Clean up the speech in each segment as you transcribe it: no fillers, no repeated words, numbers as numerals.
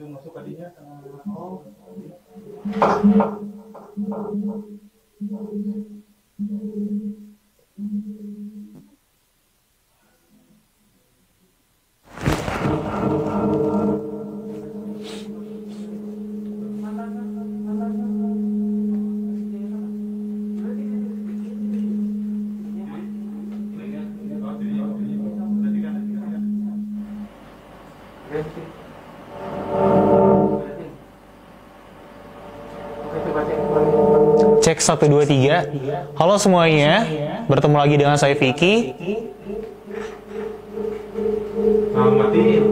Masuk tadinya. Oh. Cek 1 2 3. Halo semuanya, bertemu lagi dengan saya Vicky. Mati.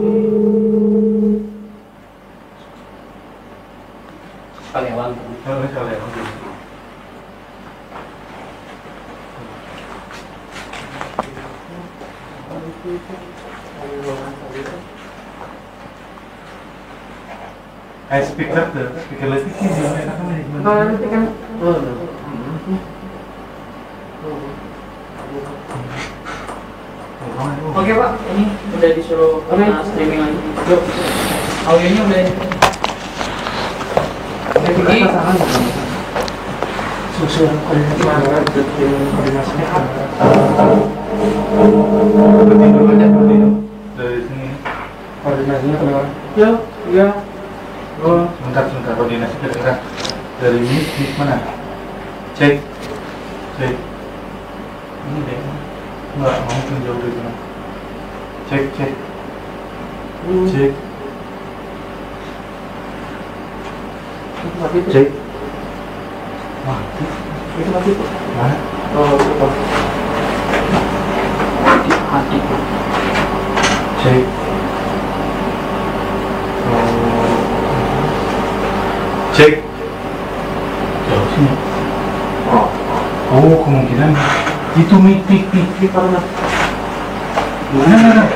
Kalewan. Speaker tuh, speaker listrik sih dia kan. Oke Pak, ini udah disuruh streaming lagi. Yuk, audionya udah. Ini susun koordinasinya apa? dulu aja dari sini. Koordinasinya keluar. Ya. Oh, sebentar koordinasi kedengar dari mic mana? Cek. Ini deh. Enggak mau jauh dari sana. Cek. Cek. Mati. Cek. Itu mati. Mana? Oh, itu. Mati. Cek. Cek. Jauh sini. Oh, kemungkinan itu mic karena. Mana?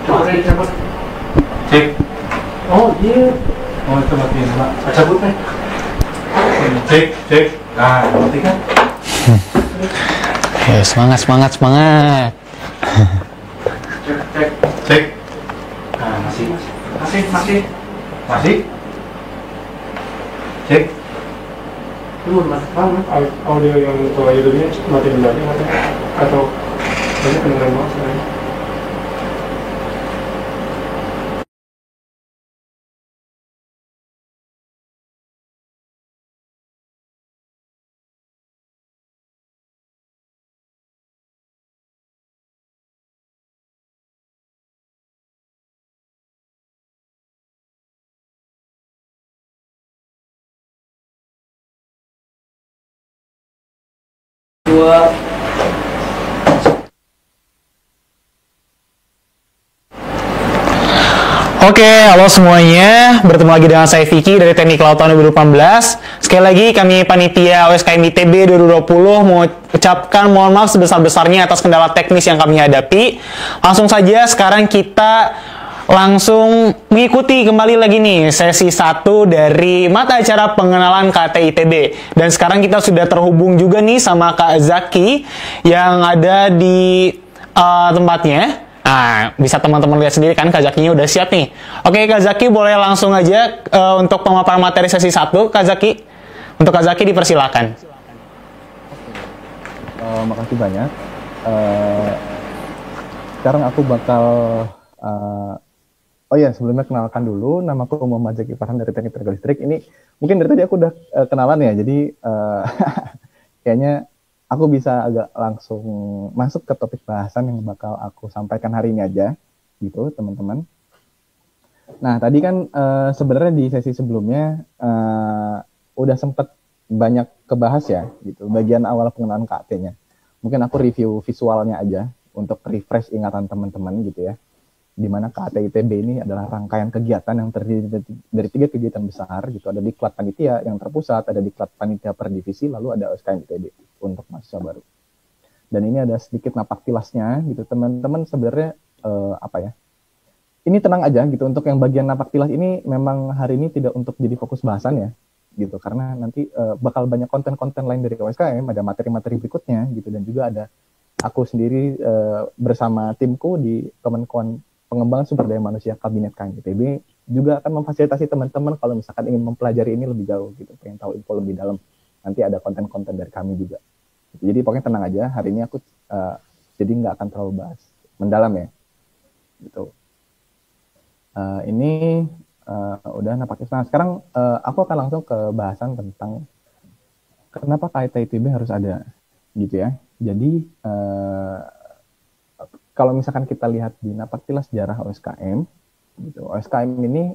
Coba. Cek. Oh, iya. Oh, itu matiin, Pak. Cabut, Pak. Cek. Nah, mati kan? Ya, semangat. Cek. Nah, masih. Cek. Audio yang ke YouTube-nya mati dulu aja atau banyak kedengeran banget sekarang. dua. Oke, halo semuanya. Bertemu lagi dengan saya Vicky dari Teknik Laut tahun 2018. Sekali lagi kami panitia OSKM ITB 2020 mau ucapkan mohon maaf sebesar-besarnya atas kendala teknis yang kami hadapi. Langsung saja sekarang kita langsung mengikuti kembali lagi nih sesi 1 dari mata acara pengenalan KT ITB. Dan sekarang kita sudah terhubung juga nih sama Kak Zaki yang ada di tempatnya. Nah, bisa teman-teman lihat sendiri kan Kak Zakinya udah siap nih. Oke, Kak Zaki boleh langsung aja untuk pemaparan materi sesi 1, Kak Zaki. Untuk Kak Zaki dipersilakan. Makasih banyak. Sekarang aku bakal oh ya, sebelumnya kenalkan dulu, namaku Muhammad Zaki Farhan dari Teknik Tenaga Listrik. Ini mungkin dari tadi aku udah kenalan ya, jadi kayaknya aku bisa agak langsung masuk ke topik bahasan yang bakal aku sampaikan hari ini aja, gitu teman-teman. Nah, tadi kan sebenarnya di sesi sebelumnya udah sempet banyak kebahas ya, gitu, bagian awal pengenalan KT-nya. Mungkin aku review visualnya aja untuk refresh ingatan teman-teman gitu ya. Dimana KT ITB ini adalah rangkaian kegiatan yang terdiri dari 3 kegiatan besar gitu. Ada diklat panitia yang terpusat, ada diklat panitia per divisi, lalu ada OSKM ITB untuk mahasiswa baru. Dan ini ada sedikit napak tilasnya gitu teman-teman. Sebenarnya apa ya, ini tenang aja gitu, untuk yang bagian napak tilas ini memang hari ini tidak untuk jadi fokus bahasan ya gitu, karena nanti bakal banyak konten-konten lain dari OSKM, ada materi-materi berikutnya gitu, dan juga ada aku sendiri bersama timku di Kemenkoan Pengembangan Sumber Daya Manusia Kabinet KM ITB juga akan memfasilitasi teman-teman kalau misalkan ingin mempelajari ini lebih jauh gitu, pengen tahu info lebih dalam, nanti ada konten-konten dari kami juga. Jadi pokoknya tenang aja, hari ini aku jadi nggak akan terlalu bahas mendalam ya, gitu. Ini udah napaknya. Nah, sekarang aku akan langsung ke bahasan tentang kenapa KT ITB harus ada, gitu ya. Jadi kalau misalkan kita lihat di napak tilas sejarah OSKM, gitu, OSKM ini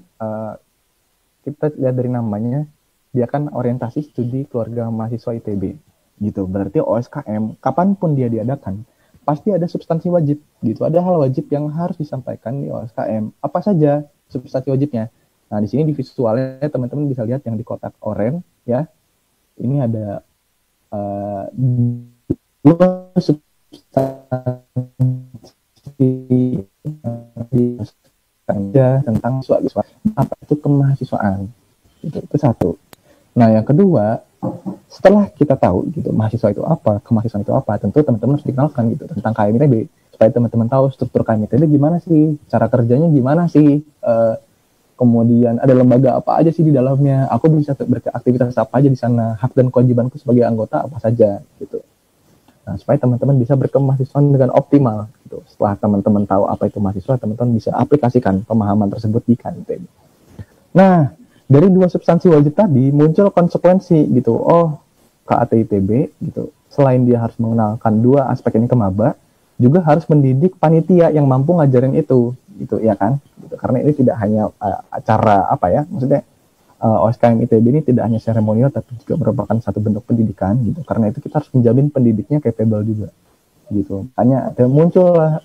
kita lihat dari namanya, dia kan orientasi studi keluarga mahasiswa ITB, gitu. Berarti OSKM kapanpun dia diadakan pasti ada substansi wajib, gitu. Ada hal wajib yang harus disampaikan di OSKM. Apa saja substansi wajibnya? Nah, di sini di visualnya teman-teman bisa lihat yang di kotak oranye, ya. Ini ada dua substansi tentang siswa, apa itu kemahasiswaan, itu satu. Nah, yang kedua, setelah kita tahu gitu mahasiswa itu apa, kemahasiswaan itu apa, tentu teman-teman harus dikenalkan gitu tentang KM ITB, supaya teman-teman tahu struktur KM ITB gimana sih, cara kerjanya gimana sih, kemudian ada lembaga apa aja sih di dalamnya, aku bisa beraktivitas apa aja di sana, hak dan kewajibanku sebagai anggota apa saja gitu. Nah, supaya teman-teman bisa berkemahasiswaan dengan optimal gitu. Setelah teman-teman tahu apa itu mahasiswa, teman-teman bisa aplikasikan pemahaman tersebut di KM ITB. Nah, dari dua substansi wajib tadi muncul konsekuensi gitu. Oh, KAT ITB gitu, selain dia harus mengenalkan dua aspek ini ke maba, juga harus mendidik panitia yang mampu ngajarin itu gitu, ya kan? Gitu. Karena ini tidak hanya acara apa ya, maksudnya OSKM ITB ini tidak hanya seremonial tapi juga merupakan satu bentuk pendidikan gitu. Karena itu kita harus menjamin pendidiknya capable juga gitu. Hanya ada muncullah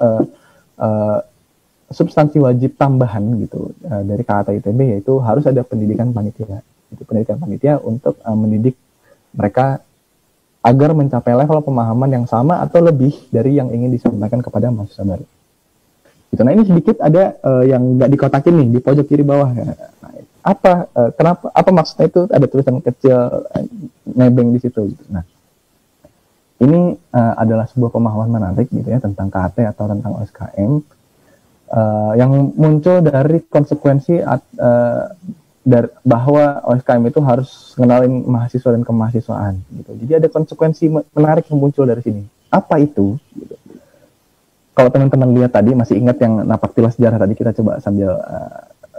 substansi wajib tambahan gitu dari KAT ITB, yaitu harus ada pendidikan panitia. Itu pendidikan panitia untuk mendidik mereka agar mencapai level pemahaman yang sama atau lebih dari yang ingin disampaikan kepada mahasiswa baru. Gitu. Nah, ini sedikit ada yang nggak dikotakin nih di pojok kiri bawah. Nah, kenapa? Apa maksudnya itu ada tulisan kecil nebeng di situ? Gitu. Nah, ini adalah sebuah pemahaman menarik gitu ya tentang KAT atau tentang OSKM yang muncul dari konsekuensi bahwa OSKM itu harus mengenalin mahasiswa dan kemahasiswaan. Gitu. Jadi ada konsekuensi menarik yang muncul dari sini. Apa itu? Gitu. Kalau teman-teman lihat tadi, masih ingat yang napak tilas sejarah tadi, kita coba sambil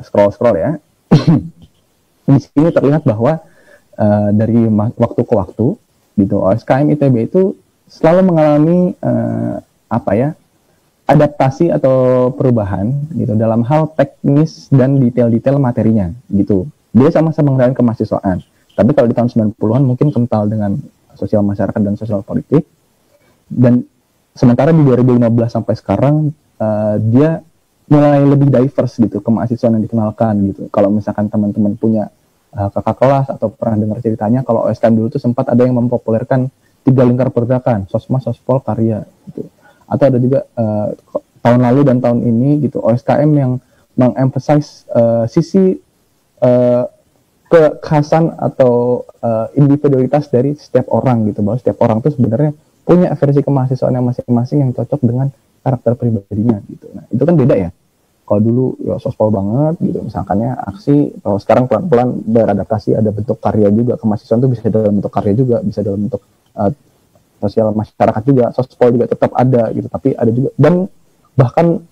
scroll ya. Di sini terlihat bahwa dari waktu ke waktu, gitu, OSKM ITB itu selalu mengalami adaptasi atau perubahan, gitu, dalam hal teknis dan detail-detail materinya, gitu. Dia sama-sama mengenalkan kemahasiswaan. Tapi kalau di tahun 90-an mungkin kental dengan sosial masyarakat dan sosial politik, Dan sementara di 2015 sampai sekarang dia mulai lebih diverse gitu kemahasiswaan yang dikenalkan gitu. Kalau misalkan teman-teman punya kakak kelas atau pernah dengar ceritanya, kalau OSKM dulu tuh sempat ada yang mempopulerkan 3 lingkar pergerakan, sosma, sospol, karya gitu. Atau ada juga tahun lalu dan tahun ini gitu OSKM yang mengemphasize sisi kekhasan atau individualitas dari setiap orang gitu, bahwa setiap orang tuh sebenarnya punya versi kemahasiswaan yang masing-masing yang cocok dengan karakter pribadinya gitu. Nah itu kan beda ya. Kalau dulu ya sospol banget gitu, misalkannya aksi. Kalau sekarang pelan-pelan beradaptasi, ada bentuk karya juga. Kemahasiswaan itu bisa dalam bentuk karya juga, bisa dalam bentuk sosial masyarakat juga. Sospol juga tetap ada gitu, tapi ada juga, dan bahkan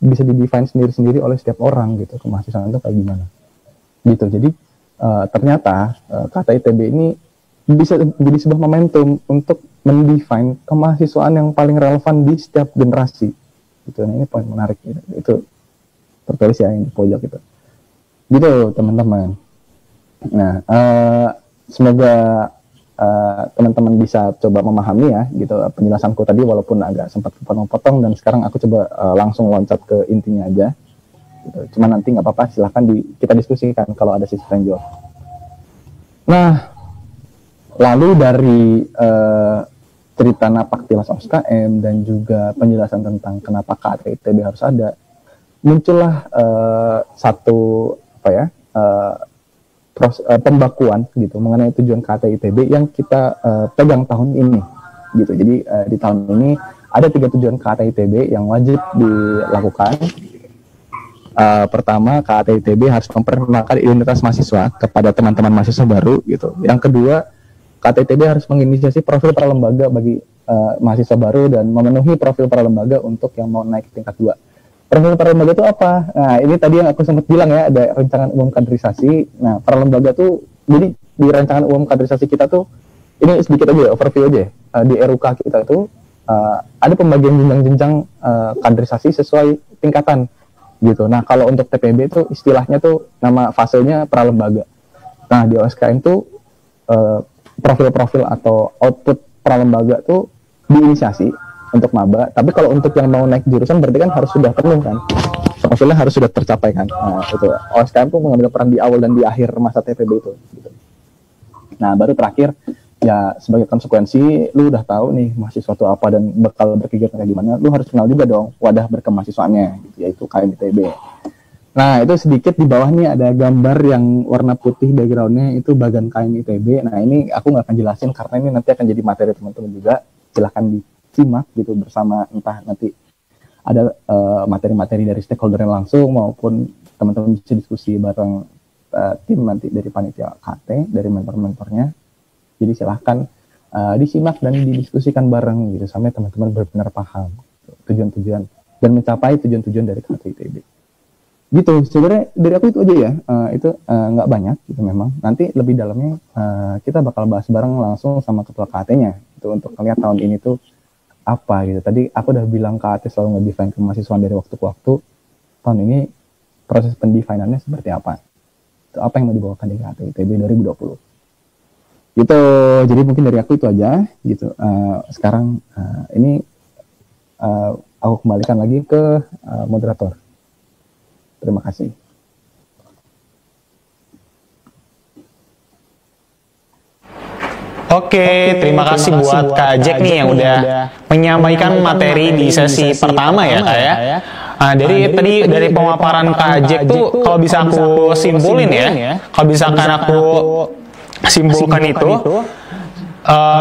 bisa didefine sendiri-sendiri oleh setiap orang gitu, kemahasiswaan itu kayak gimana gitu. Jadi ternyata kata ITB ini bisa jadi sebuah momentum untuk mendefine kemahasiswaan yang paling relevan di setiap generasi gitu. Nah ini poin menarik gitu. Itu tertulis ya yang di pojok itu gitu teman-teman. Nah semoga teman-teman bisa coba memahami ya gitu penjelasanku tadi, walaupun agak sempat potong-potong, dan sekarang aku coba langsung loncat ke intinya aja gitu. Cuma nanti nggak apa-apa, silahkan kita diskusikan kalau ada sisi tanya jawab. Nah lalu dari cerita napak tilas OSKM dan juga penjelasan tentang kenapa KAT ITB harus ada, muncullah satu pembakuan gitu mengenai tujuan KAT ITB yang kita pegang tahun ini gitu. Jadi di tahun ini ada 3 tujuan KAT ITB yang wajib dilakukan. Pertama, KAT ITB harus memperkenalkan identitas mahasiswa kepada teman-teman mahasiswa baru gitu. Yang kedua, KAT ITB harus menginisiasi profil para lembaga bagi mahasiswa baru dan memenuhi profil para lembaga untuk yang mau naik tingkat 2. Profil para lembaga itu apa? Nah, ini tadi yang aku sempat bilang ya, ada rancangan umum kaderisasi. Nah, para lembaga tuh, jadi di rancangan umum kaderisasi kita tuh, ini sedikit aja overview aja. Di RUK kita tuh ada pembagian jenjang-jenjang kaderisasi sesuai tingkatan gitu. Nah, kalau untuk TPB itu istilahnya tuh nama fasenya para lembaga. Nah, di OSKM tuh profil-profil atau output para lembaga tuh diinisiasi untuk maba, tapi kalau untuk yang mau naik jurusan berarti kan harus sudah penuh kan, profilnya harus sudah tercapai kan. Nah, itu OSKM pun mengambil peran di awal dan di akhir masa TPB itu gitu. Nah baru terakhir ya, sebagai konsekuensi lu udah tahu nih mahasiswa itu apa dan bakal berkegiatan kayak gimana, lu harus kenal juga dong wadah berkemahasiswaannya gitu, yaitu KMITB. Nah itu sedikit di bawah nih ada gambar yang warna putih backgroundnya, itu bagan KMITB. Nah ini aku nggak akan jelasin karena ini nanti akan jadi materi teman-teman juga, silahkan disimak gitu bersama, entah nanti ada materi-materi dari stakeholder yang langsung maupun teman-teman bisa diskusi bareng tim nanti dari panitia KT, dari mentor-mentornya. Jadi silahkan disimak dan didiskusikan bareng gitu sampai teman-teman benar-benar paham tujuan-tujuan dan mencapai tujuan-tujuan dari KT ITB. Gitu sebenarnya dari aku itu aja ya, itu nggak banyak gitu memang. Nanti lebih dalamnya kita bakal bahas bareng langsung sama ketua KT-nya itu untuk melihat tahun ini tuh apa gitu. Tadi aku udah bilang KT selalu nge-define kemahasiswaan dari waktu ke waktu. Tahun ini proses pendefinannya seperti apa? Itu apa yang mau dibawakan di KT ITB 2020. Gitu. Jadi mungkin dari aku itu aja gitu. Sekarang ini aku kembalikan lagi ke moderator. Terima kasih. Oke, terima kasih buat Kak Jack nih yang udah menyampaikan materi di sesi pertama ya Kak ya. Dari pemaparan Kak Jack tuh kalau bisa aku simpulin ya, kalau misalkan aku simpulkan itu,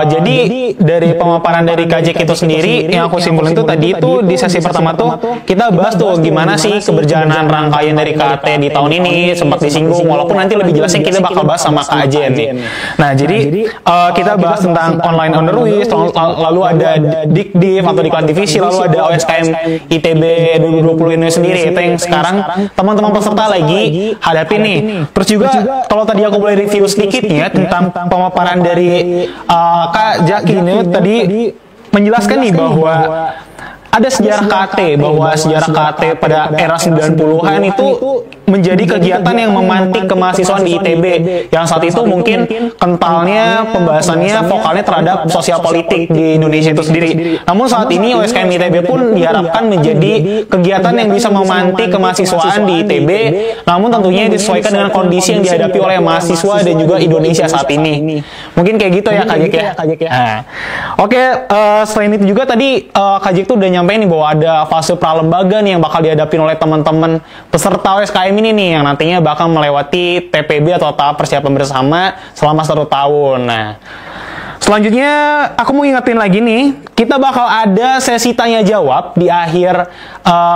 jadi dari pemaparan dari Kak Jack itu sendiri yang aku simpulin tuh tadi itu di sesi pertama tuh kita bahas tuh gimana sih keberjalanan rangkaian dari KT di tahun ini, sempat disinggung walaupun nanti lebih jelasnya kita bakal bahas sama Kak Jen nih. Nah jadi kita bahas tentang online on the list, lalu ada Dikdiv atau Diklat Divisi, lalu ada OSKM ITB 2020 ini sendiri, itu yang sekarang teman-teman peserta lagi hadapi nih. Terus juga kalau tadi aku boleh review sedikit nih ya tentang pemaparan dari Kak Jaki ini tadi menjelaskan nih bahwa ada sejarah KT, bahwa sejarah KT pada era 90-an itu menjadi kegiatan yang memantik kemahasiswaan di ITB yang saat itu mungkin kentalnya pembahasannya vokalnya terhadap sosial politik di Indonesia itu sendiri. Namun saat ini OSKM ITB pun diharapkan menjadi kegiatan yang bisa memantik kemahasiswaan di ITB, namun tentunya disesuaikan dengan kondisi yang dihadapi oleh mahasiswa dan juga Indonesia saat ini. Mungkin kayak gitu ya Kak Jack ya. Nah, oke, selain itu juga tadi Kak Jack tuh udah nyampein nih bahwa ada fase pralembaga nih yang bakal dihadapin oleh teman-teman peserta OSKM ini nih yang nantinya bakal melewati TPB atau tahap persiapan bersama selama 1 tahun. Nah, selanjutnya aku mau ingetin lagi nih, kita bakal ada sesi tanya jawab di akhir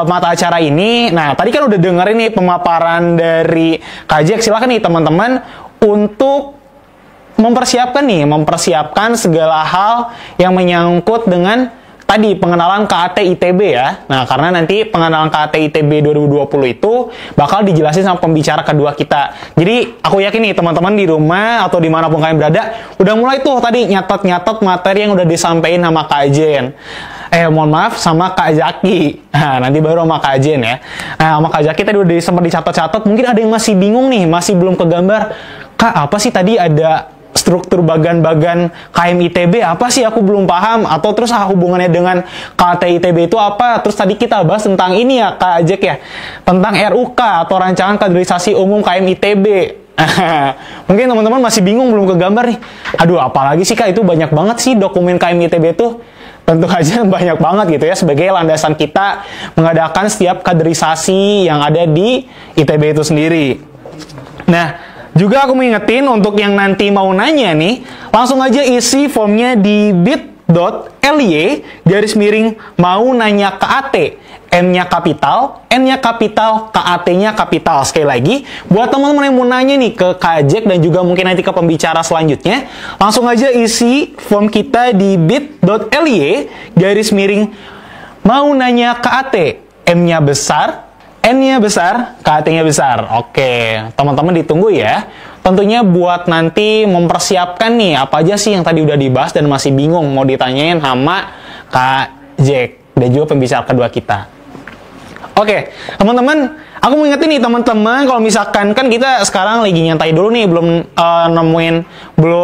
mata acara ini. Nah, tadi kan udah dengerin nih pemaparan dari Kak Jack. Silakan nih teman-teman untuk mempersiapkan segala hal yang menyangkut dengan tadi pengenalan KAT ITB ya. Nah, karena nanti pengenalan KAT ITB 2020 itu bakal dijelasin sama pembicara kedua kita. Jadi, aku yakin nih teman-teman di rumah atau dimanapun kalian berada, udah mulai tuh tadi nyatet-nyatet materi yang udah disampaikan sama Kak Jen. Mohon maaf, sama Kak Zaki. Nah, nanti baru sama Kak Jen ya. Nah, sama Kak Zaki tadi udah sempat dicatat-catat. Mungkin ada yang masih bingung nih, masih belum kegambar. Kak, apa sih tadi ada struktur bagan-bagan KM ITB apa sih, aku belum paham, atau terus hubungannya dengan KT ITB itu apa. Terus tadi kita bahas tentang ini ya Kak Jack ya, tentang RUK atau Rancangan Kaderisasi Umum KM ITB. Mungkin teman-teman masih bingung, belum kegambar nih, aduh apalagi sih Kak, itu banyak banget sih dokumen KM ITB itu. Tentu aja banyak banget gitu ya, sebagai landasan kita mengadakan setiap kaderisasi yang ada di ITB itu sendiri. Nah, juga aku mengingetin untuk yang nanti mau nanya nih, langsung aja isi formnya di bit.ly mau nanya KAT. M-nya kapital, N-nya kapital, KAT-nya kapital. Sekali lagi, buat teman-teman yang mau nanya nih ke Kak Jack dan juga mungkin nanti ke pembicara selanjutnya, langsung aja isi form kita di bit.ly mau nanya KAT. M-nya besar, N-nya besar, KAT-nya besar. Oke, teman-teman ditunggu ya. Tentunya buat nanti mempersiapkan nih, apa aja sih yang tadi udah dibahas dan masih bingung mau ditanyain sama Kak Jack dan juga pembicara kedua kita. Oke, teman-teman, aku mau ingetin nih teman-teman, kalau misalkan kan kita sekarang lagi nyantai dulu nih, belum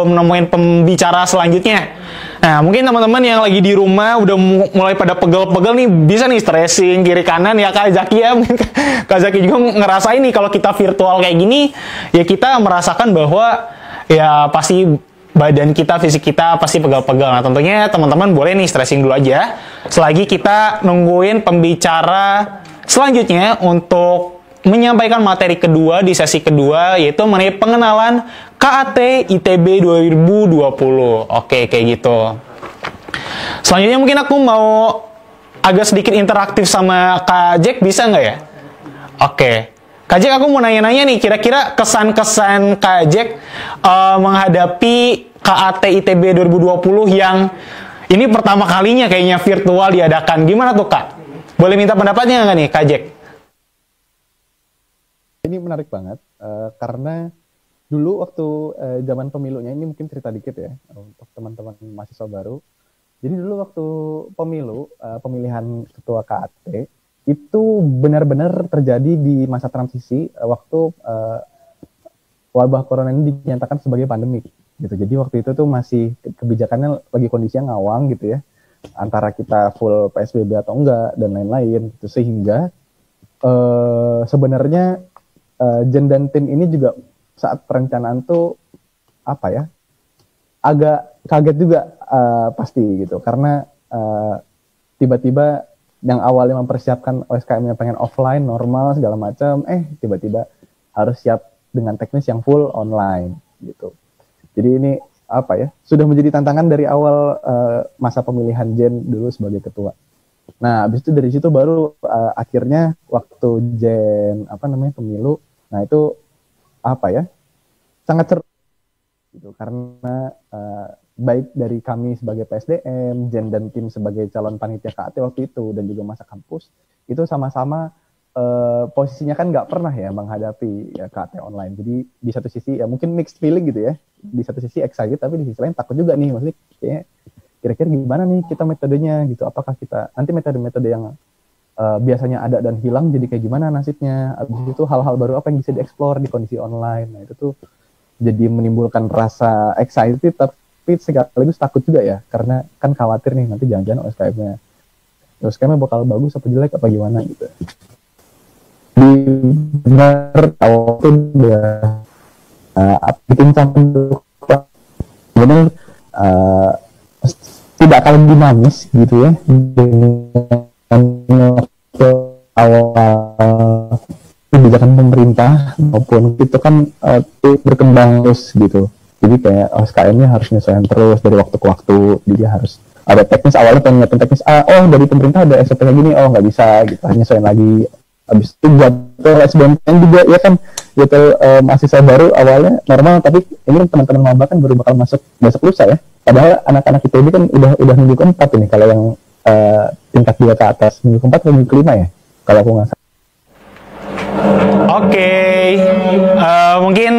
nemuin pembicara selanjutnya. Nah, mungkin teman-teman yang lagi di rumah udah mulai pada pegel-pegel nih, bisa nih stressing kiri kanan ya Kak Zaki ya. Kak Zaki juga ngerasain nih kalau kita virtual kayak gini, ya kita merasakan bahwa ya pasti badan kita, fisik kita pasti pegel-pegel. Nah, tentunya teman-teman boleh nih stressing dulu aja selagi kita nungguin pembicara selanjutnya untuk menyampaikan materi kedua di sesi kedua, yaitu mengenai pengenalan KAT ITB 2020. Oke, kayak gitu. Selanjutnya mungkin aku mau agak sedikit interaktif sama Kak Jack, bisa nggak ya? Oke. Kak Jack, aku mau nanya-nanya nih, kira-kira kesan-kesan Kak Jack menghadapi KAT ITB 2020 yang ini pertama kalinya kayaknya virtual diadakan. Gimana tuh Kak? Boleh minta pendapatnya nggak nih Kak Jack? Ini menarik banget, karena dulu waktu zaman pemilunya, ini mungkin cerita dikit ya, untuk teman-teman mahasiswa baru. Jadi dulu waktu pemilihan ketua KAT, itu benar-benar terjadi di masa transisi, waktu wabah corona ini dinyatakan sebagai pandemik. Gitu. Jadi waktu itu tuh masih kebijakannya lagi kondisinya ngawang gitu ya, antara kita full PSBB atau enggak, dan lain-lain. Gitu. Sehingga sebenarnya Jen dan tim ini juga saat perencanaan tuh apa ya, agak kaget juga pasti gitu, karena tiba-tiba yang awalnya mempersiapkan OSKM yang pengen offline normal segala macam, tiba-tiba harus siap dengan teknis yang full online gitu. Jadi ini apa ya, sudah menjadi tantangan dari awal masa pemilihan Jen dulu sebagai ketua. Nah, habis itu dari situ baru akhirnya waktu Jen pemilu, nah itu apa ya, sangat seru gitu, karena baik dari kami sebagai PSDM, Jen dan tim sebagai calon panitia KAT waktu itu, dan juga masa kampus itu sama-sama posisinya kan nggak pernah ya menghadapi ya KAT online. Jadi di satu sisi ya mungkin mixed feeling gitu ya, di satu sisi excited tapi di sisi lain takut juga nih, maksudnya kayaknya kira-kira gimana nih kita metodenya gitu, apakah kita nanti metode-metode yang biasanya ada dan hilang jadi kayak gimana nasibnya. Abis itu hal-hal baru apa yang bisa dieksplor di kondisi online. Nah itu tuh jadi menimbulkan rasa excited tapi sekaligus takut juga ya, karena kan khawatir nih nanti jangan-jangan OSKM-nya bakal bagus apa jelek apa gimana gitu. Benar awal tuh udah bikin untuk benar tidak akan dinamis gitu ya dengan awal kebijakan pemerintah maupun itu kan berkembang terus gitu. Jadi kayak OSKM-nya harus nyesuaikan terus dari waktu ke waktu. Jadi harus ada teknis, awalnya pengen nyiapin teknis dari pemerintah ada SOP kayak gini, nggak bisa gitu, nyesuaiin lagi. Habis itu buat SBMPTN juga ya kan gitu, mahasiswa baru awalnya normal, tapi ini kan teman-teman maba kan baru bakal masuk besok lusa ya. Padahal anak-anak ITB kan udah minggu keempat ini kalau yang tingkat 2 ke atas, minggu keempat atau minggu kelima ya kalau aku nggak salah. Oke, mungkin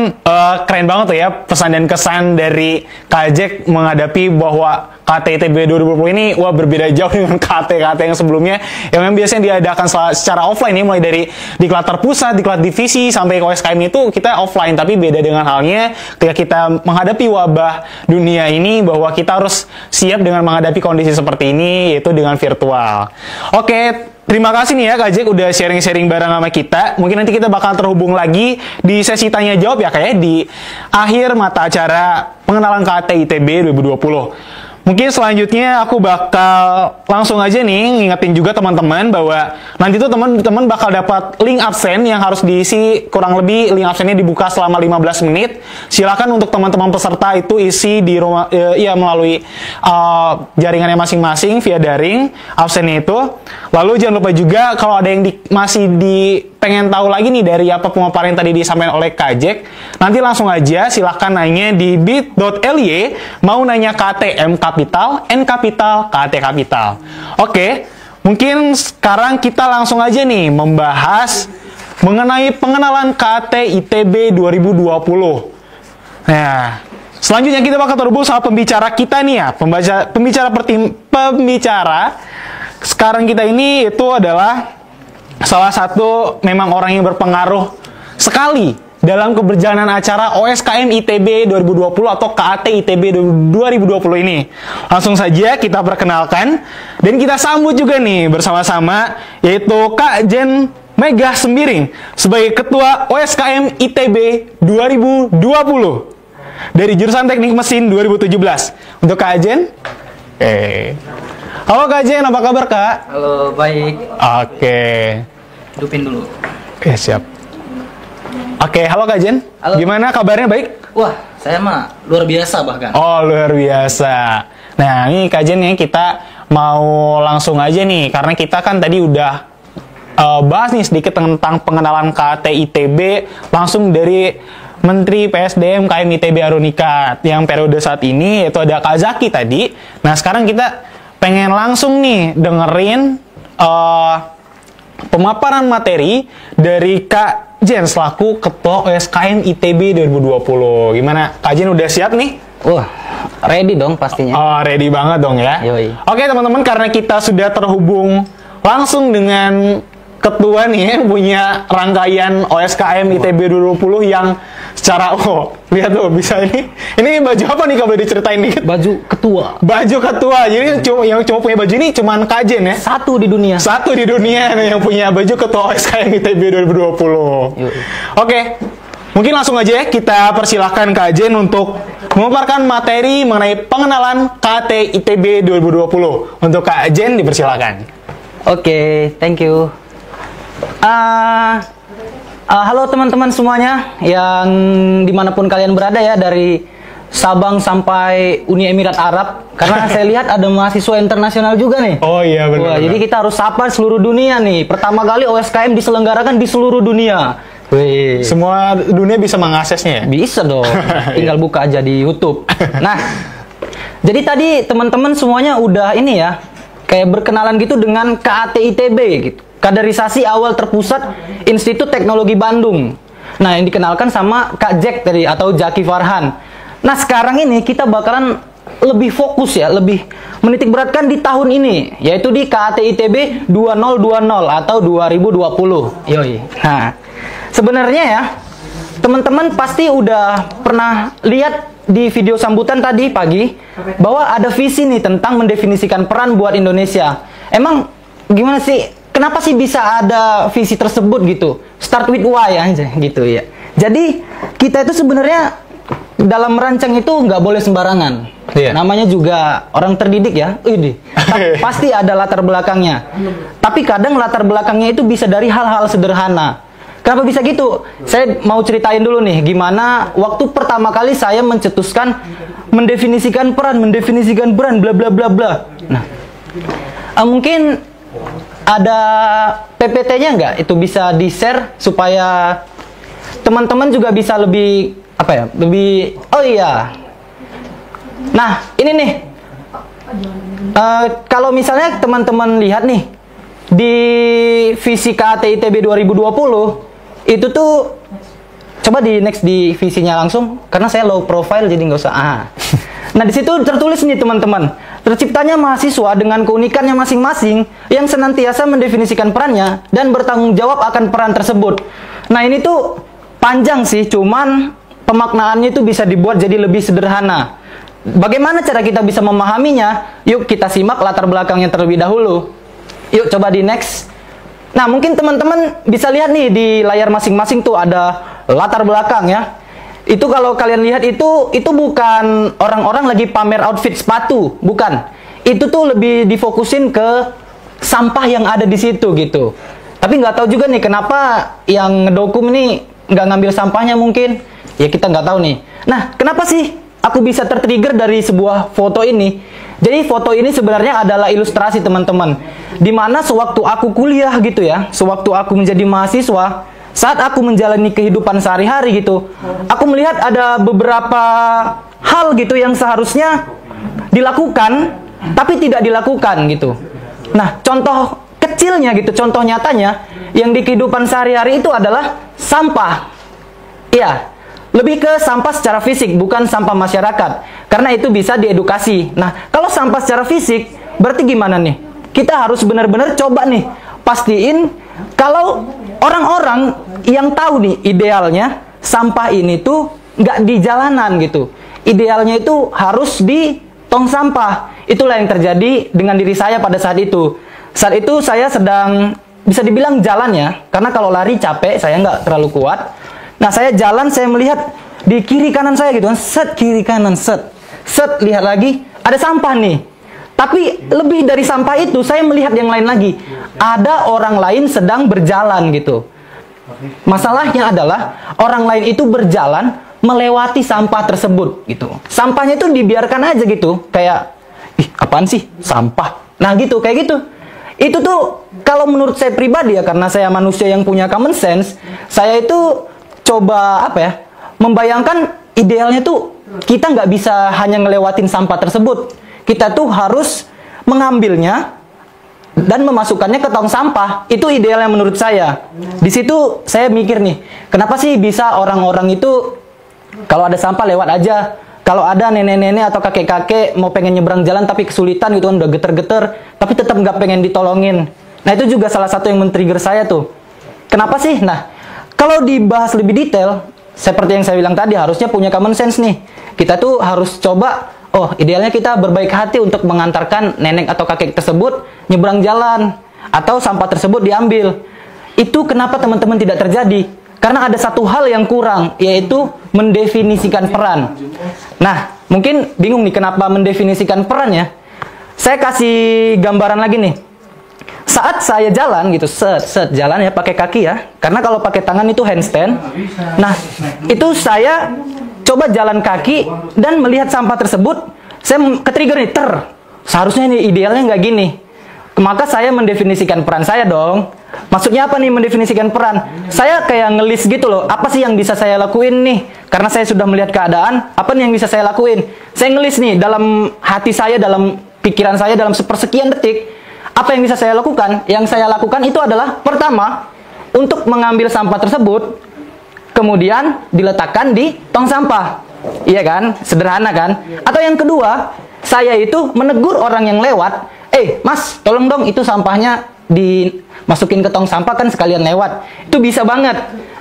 keren banget tuh ya pesan dan kesan dari Kak Jack menghadapi bahwa KT ITB 2020 ini berbeda jauh dengan KT-KT yang sebelumnya yang memang biasanya diadakan secara offline ya, mulai dari diklat terpusat, diklat divisi sampai ke OSKM itu kita offline, tapi beda dengan halnya ketika kita menghadapi wabah dunia ini bahwa kita harus siap dengan menghadapi kondisi seperti ini yaitu dengan virtual. Oke, terima kasih nih ya Kak Jack udah sharing-sharing bareng sama kita. Mungkin nanti kita bakal terhubung lagi di sesi tanya jawab ya kayak di akhir mata acara pengenalan KT ITB 2020. Mungkin selanjutnya aku bakal langsung aja nih ngingetin juga teman-teman bahwa nanti tuh teman-teman bakal dapat link absen yang harus diisi, kurang lebih link absennya dibuka selama 15 menit. Silakan untuk teman-teman peserta itu isi di rumah melalui jaringannya masing-masing via daring absennya itu. Lalu jangan lupa juga kalau ada yang masih pengen tahu lagi nih dari apa pemaparan yang tadi disampaikan oleh Kak Jack, nanti langsung aja silahkan nanya di bit.ly mau nanya KTM kapital, N kapital, KT kapital. Oke, mungkin sekarang kita langsung aja nih membahas mengenai pengenalan KT ITB 2020. Nah, selanjutnya kita bakal terhubung sama pembicara kita nih ya, pembicara sekarang kita ini itu adalah salah satu memang orang yang berpengaruh sekali dalam keberjalanan acara OSKM ITB 2020 atau KAT ITB 2020 ini. Langsung saja kita perkenalkan dan kita sambut juga nih bersama-sama yaitu Kak Jen Megah Sembiring sebagai Ketua OSKM ITB 2020 dari jurusan Teknik Mesin 2017. Untuk Kak Jen, halo Kak Jen, apa kabar Kak? Halo, baik. Oke. Hidupin dulu. Oke, siap. Oke, halo Kak Jen. Halo. Gimana kabarnya, baik? Wah, saya mah luar biasa bahkan. Oh, luar biasa. Nah, ini Kak Jen ya, kita mau langsung aja nih, karena kita kan tadi udah bahas nih sedikit tentang pengenalan KT ITB langsung dari Menteri PSDM KM ITB Arunika yang periode saat ini, yaitu ada Kak Zaki tadi. Nah, sekarang kita pengen langsung nih dengerin pemaparan materi dari Kak Jen selaku Ketua OSKM ITB 2020. Gimana? Kak Jen udah siap nih? Wah, ready dong pastinya. Oh, ready banget dong ya. Yoi. Oke teman-teman, karena kita sudah terhubung langsung dengan Ketua nih yang punya rangkaian OSKM ITB 2020 yang secara lihat tuh bisa ini baju apa nih kalau boleh diceritain dikit? Baju ketua. Baju ketua. Jadi yang cuma punya baju ini cuman Kak Jen ya. Satu di dunia. Satu di dunia nih yang punya baju ketua OSKM ITB 2020. Yoi. Oke. Mungkin langsung aja ya kita persilahkan Kak Jen untuk memaparkan materi mengenai pengenalan KT ITB 2020. Untuk Kak Jen dipersilakan. Oke, thank you. Halo teman-teman semuanya yang dimanapun kalian berada ya, dari Sabang sampai Uni Emirat Arab, karena saya lihat ada mahasiswa internasional juga nih. Oh iya benar. Wah, jadi kita harus sapa seluruh dunia nih. Pertama kali OSKM diselenggarakan di seluruh dunia. Wih. Semua dunia bisa mengaksesnya ya? Bisa dong, tinggal buka aja di YouTube. Nah, jadi tadi teman-teman semuanya udah ini ya, kayak berkenalan gitu dengan KAT ITB gitu. Kaderisasi Awal Terpusat Institut Teknologi Bandung. Nah, yang dikenalkan sama Kak Jack tadi atau Zaki Farhan. Nah, sekarang ini kita bakalan lebih fokus ya, lebih menitik beratkan di tahun ini, yaitu di KAT ITB 2020 atau 2020. Yoi. Nah, sebenarnya ya, teman-teman pasti udah pernah lihat di video sambutan tadi pagi bahwa ada visi nih tentang mendefinisikan peran buat Indonesia. Emang gimana sih? Kenapa sih bisa ada visi tersebut gitu? Start with why aja gitu ya. Jadi kita itu sebenarnya dalam merancang itu nggak boleh sembarangan. Iya. Namanya juga orang terdidik ya. Pasti ada latar belakangnya. Tapi kadang latar belakangnya itu bisa dari hal-hal sederhana. Kenapa bisa gitu? Saya mau ceritain dulu nih gimana waktu pertama kali saya mencetuskan mendefinisikan peran bla bla bla bla. Nah, mungkin ada PPT-nya nggak? Itu bisa di-share supaya teman-teman juga bisa lebih apa ya? Lebih oh iya. Nah, ini nih. Kalau misalnya teman-teman lihat nih di visi KAT ITB 2020 itu tuh coba di next di visinya langsung karena saya low profile jadi nggak usah. Nah, di situ tertulis nih teman-teman, terciptanya mahasiswa dengan keunikannya masing-masing yang senantiasa mendefinisikan perannya dan bertanggung jawab akan peran tersebut. Nah, ini tuh panjang sih, cuman pemaknaannya itu bisa dibuat jadi lebih sederhana. Bagaimana cara kita bisa memahaminya? Yuk kita simak latar belakangnya terlebih dahulu. Yuk coba di next. Nah, mungkin teman-teman bisa lihat nih di layar masing-masing tuh ada latar belakang ya. Itu kalau kalian lihat itu bukan orang-orang lagi pamer outfit sepatu, bukan. Itu tuh lebih difokusin ke sampah yang ada di situ gitu. Tapi nggak tahu juga nih kenapa yang ngedokum ini nggak ngambil sampahnya mungkin. Ya kita nggak tahu nih. Nah, kenapa sih aku bisa tertrigger dari sebuah foto ini? Jadi foto ini sebenarnya adalah ilustrasi teman-teman. Dimana sewaktu aku kuliah gitu ya, sewaktu aku menjadi mahasiswa, saat aku menjalani kehidupan sehari-hari gitu, aku melihat ada beberapa hal gitu yang seharusnya dilakukan, tapi tidak dilakukan gitu. Nah, contoh kecilnya gitu, contoh nyatanya, yang di kehidupan sehari-hari itu adalah sampah. Iya, lebih ke sampah secara fisik, bukan sampah masyarakat. Karena itu bisa diedukasi. Nah, kalau sampah secara fisik, berarti gimana nih? Kita harus benar-benar coba nih, pastiin kalau orang-orang yang tahu nih idealnya sampah ini tuh nggak di jalanan gitu. Idealnya itu harus di tong sampah. Itulah yang terjadi dengan diri saya pada saat itu. Saat itu saya sedang bisa dibilang jalan ya, karena kalau lari capek, saya nggak terlalu kuat. Nah, saya jalan, saya melihat di kiri kanan saya gitu kan, set kiri kanan, set, lihat lagi ada sampah nih. Tapi lebih dari sampah itu, saya melihat yang lain lagi. Ada orang lain sedang berjalan gitu. Masalahnya adalah orang lain itu berjalan melewati sampah tersebut gitu. Sampahnya itu dibiarkan aja gitu, kayak ih apaan sih sampah. Nah gitu, kayak gitu. Itu tuh kalau menurut saya pribadi ya, karena saya manusia yang punya common sense, saya itu coba apa ya, membayangkan idealnya tuh kita nggak bisa hanya ngelewatin sampah tersebut. Kita tuh harus mengambilnya dan memasukkannya ke tong sampah. Itu idealnya menurut saya. Di situ saya mikir nih, kenapa sih bisa orang-orang itu kalau ada sampah lewat aja. Kalau ada nenek-nenek atau kakek-kakek mau pengen nyebrang jalan tapi kesulitan gitu kan, udah geter-geter, tapi tetap nggak pengen ditolongin. Nah itu juga salah satu yang men-trigger saya tuh. Kenapa sih? Nah, kalau dibahas lebih detail, seperti yang saya bilang tadi, harusnya punya common sense nih. Kita tuh harus coba, oh idealnya kita berbaik hati untuk mengantarkan nenek atau kakek tersebut nyebrang jalan, atau sampah tersebut diambil. Itu kenapa teman-teman tidak terjadi? Karena ada satu hal yang kurang, yaitu mendefinisikan peran. Nah, mungkin bingung nih kenapa mendefinisikan peran ya. Saya kasih gambaran lagi nih. Saat saya jalan gitu, set jalan ya pakai kaki ya. Karena kalau pakai tangan itu handstand. Nah, itu saya coba jalan kaki dan melihat sampah tersebut, saya ke-trigger nih, seharusnya ini idealnya nggak gini. Maka saya mendefinisikan peran saya dong. Maksudnya apa nih mendefinisikan peran? Saya kayak ngelis gitu loh, apa sih yang bisa saya lakuin nih? Karena saya sudah melihat keadaan, apa nih yang bisa saya lakuin? Saya ngelis nih dalam hati saya, dalam pikiran saya, dalam sepersekian detik, apa yang bisa saya lakukan? Yang saya lakukan itu adalah, pertama, untuk mengambil sampah tersebut, kemudian diletakkan di tong sampah. Iya kan? Sederhana kan? Atau yang kedua, saya itu menegur orang yang lewat, mas, tolong dong itu sampahnya dimasukin ke tong sampah kan sekalian lewat. Itu bisa banget.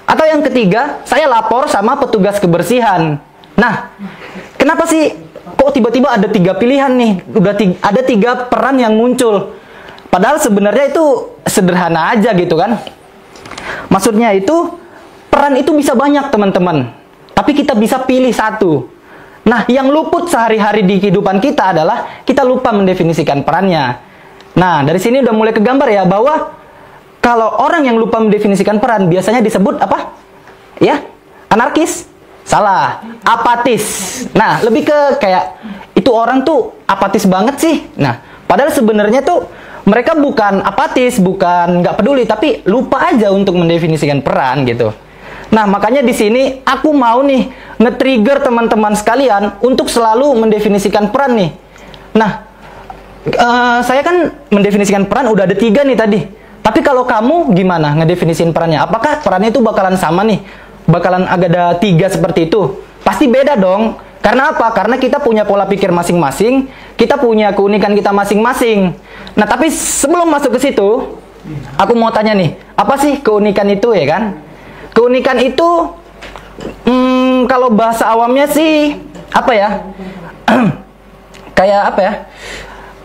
Atau yang ketiga, saya lapor sama petugas kebersihan. Nah, kenapa sih kok tiba-tiba ada 3 pilihan nih? Ada 3 peran yang muncul. Padahal sebenarnya itu sederhana aja gitu kan. Maksudnya itu peran itu bisa banyak teman-teman. Tapi kita bisa pilih satu. Nah, yang luput sehari-hari di kehidupan kita adalah kita lupa mendefinisikan perannya. Nah, dari sini udah mulai kegambar ya bahwa kalau orang yang lupa mendefinisikan peran biasanya disebut apa? Ya, anarkis. Salah, apatis. Nah, lebih ke kayak itu orang tuh apatis banget sih. Nah, padahal sebenarnya tuh mereka bukan apatis, bukan nggak peduli, tapi lupa aja untuk mendefinisikan peran gitu. Nah, makanya di sini aku mau nih nge-trigger teman-teman sekalian untuk selalu mendefinisikan peran nih. Nah, saya kan mendefinisikan peran udah ada 3 nih tadi. Tapi kalau kamu gimana ngedefinisiin perannya? Apakah perannya itu bakalan sama nih? Bakalan ada 3 seperti itu? Pasti beda dong. Karena apa? Karena kita punya pola pikir masing-masing, kita punya keunikan kita masing-masing. Nah, tapi sebelum masuk ke situ, aku mau tanya nih, apa sih keunikan itu ya kan? Keunikan itu, kalau bahasa awamnya sih, apa ya? Kayak apa ya?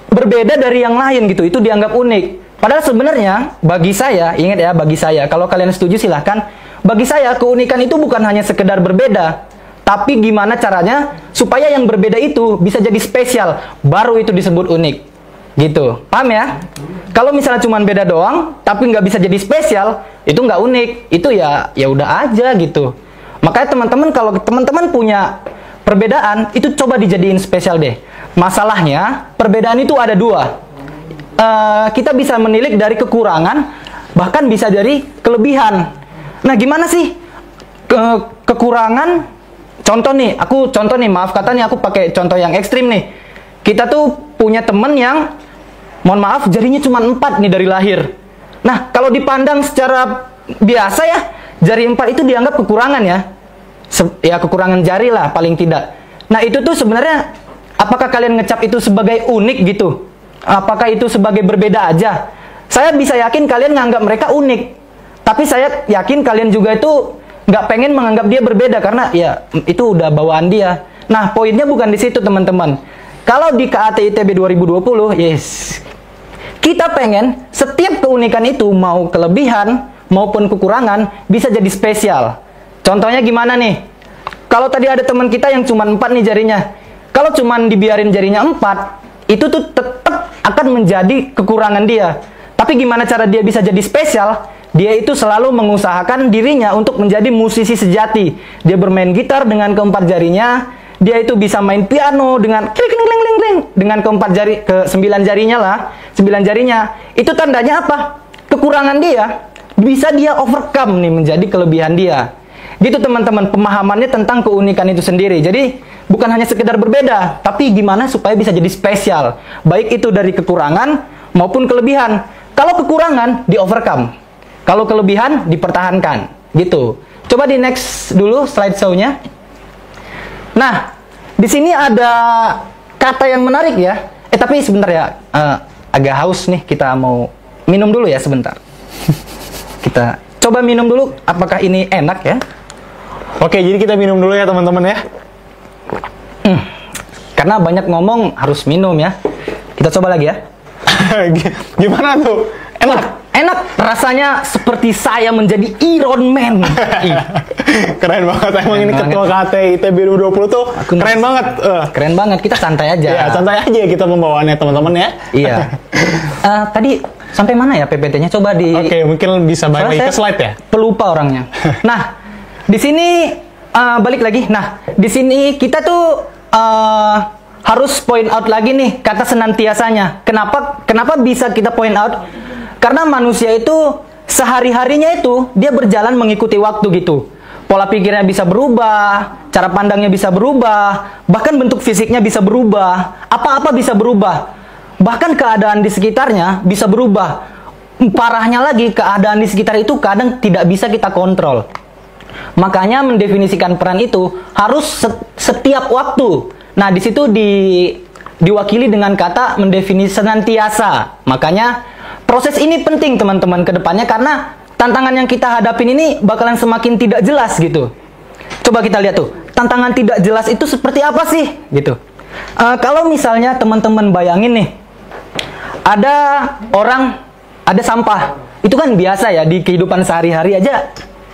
Berbeda dari yang lain gitu, itu dianggap unik. Padahal sebenarnya, bagi saya, ingat ya, bagi saya, kalau kalian setuju silahkan, bagi saya, keunikan itu bukan hanya sekedar berbeda, tapi gimana caranya supaya yang berbeda itu bisa jadi spesial, baru itu disebut unik. Gitu, paham ya? Kalau misalnya cuma beda doang, tapi nggak bisa jadi spesial, itu nggak unik, itu ya udah aja gitu. Makanya teman-teman, kalau teman-teman punya perbedaan, itu coba dijadiin spesial deh. Masalahnya, perbedaan itu ada 2. Kita bisa menilik dari kekurangan, bahkan bisa dari kelebihan. Nah, gimana sih kekurangan? Contoh nih, maaf kata nih, aku pakai contoh yang ekstrim nih. Kita tuh punya temen yang, mohon maaf, jarinya cuma 4 nih dari lahir. Nah, kalau dipandang secara biasa ya, jari 4 itu dianggap kekurangan ya. Ya, kekurangan jari lah paling tidak. Nah, itu tuh sebenarnya, apakah kalian ngecap itu sebagai unik gitu? Apakah itu sebagai berbeda aja? Saya bisa yakin kalian nganggap mereka unik. Tapi saya yakin kalian juga itu nggak pengen menganggap dia berbeda, karena ya itu udah bawaan dia. Nah, poinnya bukan di situ teman-teman. Kalau di KAT ITB 2020, yes, kita pengen setiap keunikan itu, mau kelebihan maupun kekurangan, bisa jadi spesial. Contohnya gimana nih? Kalau tadi ada teman kita yang cuma 4 nih jarinya. Kalau cuma dibiarin jarinya 4, itu tuh tetap akan menjadi kekurangan dia. Tapi gimana cara dia bisa jadi spesial? Dia itu selalu mengusahakan dirinya untuk menjadi musisi sejati. Dia bermain gitar dengan keempat jarinya. Dia itu bisa main piano dengan dengan ke-9 jarinya lah. 9 jarinya. Itu tandanya apa? Kekurangan dia bisa dia overcome nih menjadi kelebihan dia. Gitu teman-teman, pemahamannya tentang keunikan itu sendiri. Jadi bukan hanya sekedar berbeda, tapi gimana supaya bisa jadi spesial. Baik itu dari kekurangan maupun kelebihan. Kalau kekurangan di overcome, kalau kelebihan dipertahankan, gitu. Coba di next dulu slide show-nya. Nah, di sini ada kata yang menarik ya. Tapi sebentar ya, agak haus nih, kita mau minum dulu ya sebentar. Kita coba minum dulu, apakah ini enak ya? Oke, jadi kita minum dulu ya teman-teman ya. Karena banyak ngomong harus minum ya. Kita coba lagi ya. Gimana tuh? Enak, rasanya seperti saya menjadi Iron Man. Keren banget, emang ini ketua KAT ITB 2020 tuh keren banget. Keren banget, kita santai aja. Ya, santai aja kita membawaannya teman-teman ya. Iya. Tadi sampai mana ya PPT-nya? Coba di. Oke, mungkin bisa balik lagi ke slide ya. Pelupa orangnya. Nah, di sini balik lagi. Nah, di sini kita tuh harus point out lagi nih kata senantiasanya. Kenapa bisa kita point out? Karena manusia itu sehari-harinya itu dia berjalan mengikuti waktu gitu. Pola pikirnya bisa berubah, cara pandangnya bisa berubah, bahkan bentuk fisiknya bisa berubah, apa-apa bisa berubah. Bahkan keadaan di sekitarnya bisa berubah. Parahnya lagi, keadaan di sekitar itu kadang tidak bisa kita kontrol. Makanya mendefinisikan peran itu harus setiap waktu. Nah, di situ diwakili dengan kata mendefinisikan senantiasa. Makanya proses ini penting teman-teman ke depannya, karena tantangan yang kita hadapin ini bakalan semakin tidak jelas gitu. Coba kita lihat tuh, tantangan tidak jelas itu seperti apa sih gitu. Kalau misalnya teman-teman bayangin nih, ada orang, ada sampah, itu kan biasa ya di kehidupan sehari-hari aja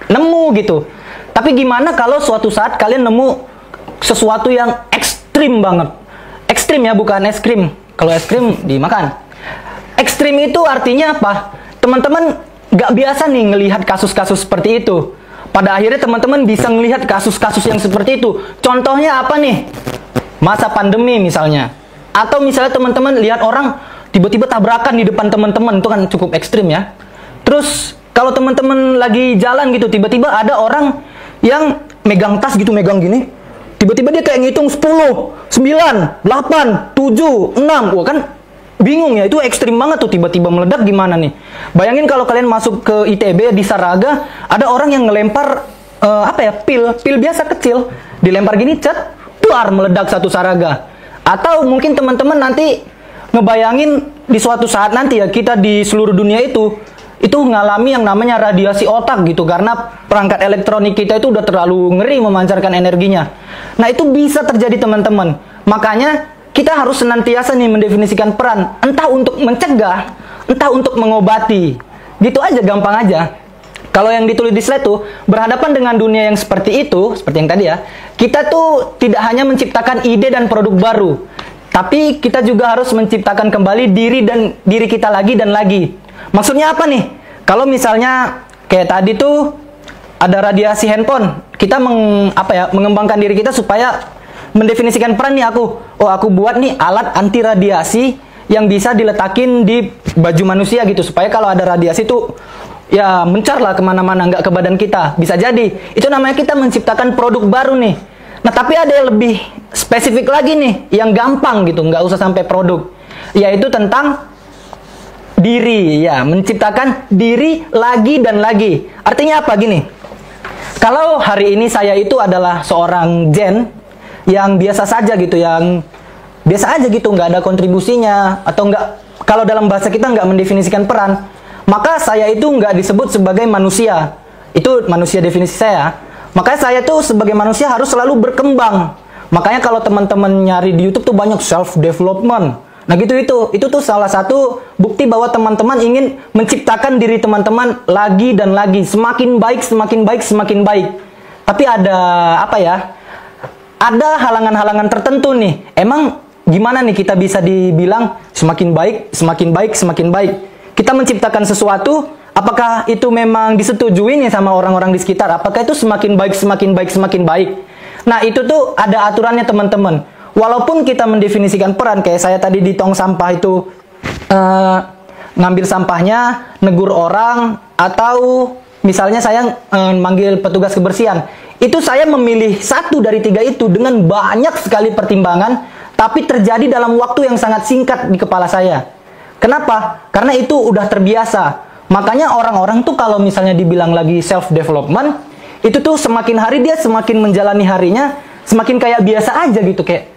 nemu gitu. Tapi gimana kalau suatu saat kalian nemu sesuatu yang ekstrim banget? Ekstrim ya, bukan es krim. Kalau es krim dimakan. Ekstrim itu artinya apa? Teman-teman gak biasa nih ngelihat kasus-kasus seperti itu. Pada akhirnya teman-teman bisa ngelihat kasus-kasus yang seperti itu. Contohnya apa nih? Masa pandemi misalnya. Atau misalnya teman-teman lihat orang tiba-tiba tabrakan di depan teman-teman, itu kan cukup ekstrim ya. Terus kalau teman-teman lagi jalan gitu, tiba-tiba ada orang yang megang tas gitu, megang gini. Tiba-tiba dia kayak ngitung 10, 9, 8, 7, 6. Wah kan bingung ya, itu ekstrim banget tuh, tiba-tiba meledak gimana nih. Bayangin kalau kalian masuk ke ITB di Saraga, ada orang yang ngelempar pil biasa kecil, dilempar gini, cet, duar, meledak satu Saraga. Atau mungkin teman-teman nanti ngebayangin di suatu saat nanti ya, kita di seluruh dunia itu ngalami yang namanya radiasi otak gitu, karena perangkat elektronik kita itu udah terlalu ngeri memancarkan energinya. Nah itu bisa terjadi teman-teman. Makanya kita harus senantiasa nih mendefinisikan peran, entah untuk mencegah, entah untuk mengobati. Gitu aja, gampang aja. Kalau yang ditulis di slide tuh, berhadapan dengan dunia yang seperti itu, seperti yang tadi ya, kita tuh tidak hanya menciptakan ide dan produk baru, tapi kita juga harus menciptakan kembali diri kita lagi dan lagi. Maksudnya apa nih? Kalau misalnya kayak tadi tuh ada radiasi handphone, kita mengembangkan diri kita supaya mendefinisikan peran nih aku. Oh, aku buat nih alat anti radiasi yang bisa diletakin di baju manusia gitu, supaya kalau ada radiasi tuh ya mencar lah kemana-mana, nggak ke badan kita. Bisa jadi itu namanya kita menciptakan produk baru nih. Nah tapi ada yang lebih spesifik lagi nih, yang gampang gitu, nggak usah sampai produk, yaitu tentang diri ya, menciptakan diri lagi dan lagi. Artinya apa gini? Kalau hari ini saya itu adalah seorang Jen yang biasa saja gitu, yang biasa aja gitu, nggak ada kontribusinya, atau nggak, kalau dalam bahasa kita nggak mendefinisikan peran, maka saya itu nggak disebut sebagai manusia. Itu manusia definisi saya. Makanya saya tuh sebagai manusia harus selalu berkembang. Makanya kalau teman-teman nyari di YouTube tuh banyak self development. Nah itu tuh salah satu bukti bahwa teman-teman ingin menciptakan diri teman-teman lagi dan lagi, semakin baik, semakin baik, semakin baik. Tapi ada apa ya? Ada halangan-halangan tertentu nih. Emang gimana nih kita bisa dibilang semakin baik, semakin baik, semakin baik? Kita menciptakan sesuatu, apakah itu memang disetujui nih sama orang-orang di sekitar? Apakah itu semakin baik, semakin baik, semakin baik? Nah itu tuh ada aturannya teman-teman. Walaupun kita mendefinisikan peran, kayak saya tadi di tong sampah itu ngambil sampahnya, negur orang, atau misalnya saya manggil petugas kebersihan. Itu saya memilih satu dari tiga itu dengan banyak sekali pertimbangan, tapi terjadi dalam waktu yang sangat singkat di kepala saya. Kenapa? Karena itu udah terbiasa. Makanya orang-orang tuh kalau misalnya dibilang lagi self-development, itu tuh semakin hari dia semakin menjalani harinya, semakin kayak biasa aja gitu, kayak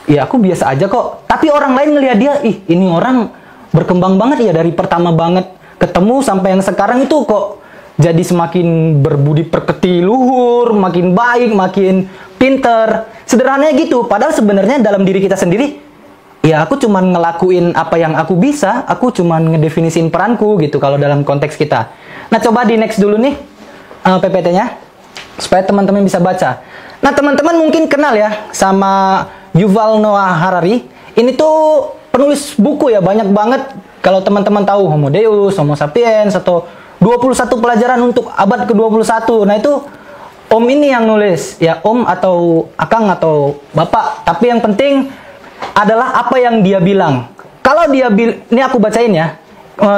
ya aku biasa aja kok. Tapi orang lain ngelihat dia, ih ini orang berkembang banget ya, dari pertama banget ketemu sampai yang sekarang itu kok jadi semakin berbudi pekerti luhur, makin baik, makin pinter. Sederhananya gitu. Padahal sebenarnya dalam diri kita sendiri, ya aku cuman ngelakuin apa yang aku bisa, aku cuman ngedefinisin peranku gitu kalau dalam konteks kita. Nah coba di next dulu nih PPT-nya, supaya teman-teman bisa baca. Nah teman-teman mungkin kenal ya sama Yuval Noah Harari. Ini tuh penulis buku ya, banyak banget. Kalau teman-teman tahu Homo Deus, Homo Sapiens, atau 21 pelajaran untuk abad ke-21. Nah itu Om ini yang nulis. Ya Om atau Akang atau Bapak. Tapi yang penting adalah apa yang dia bilang. Kalau dia ini aku bacain ya.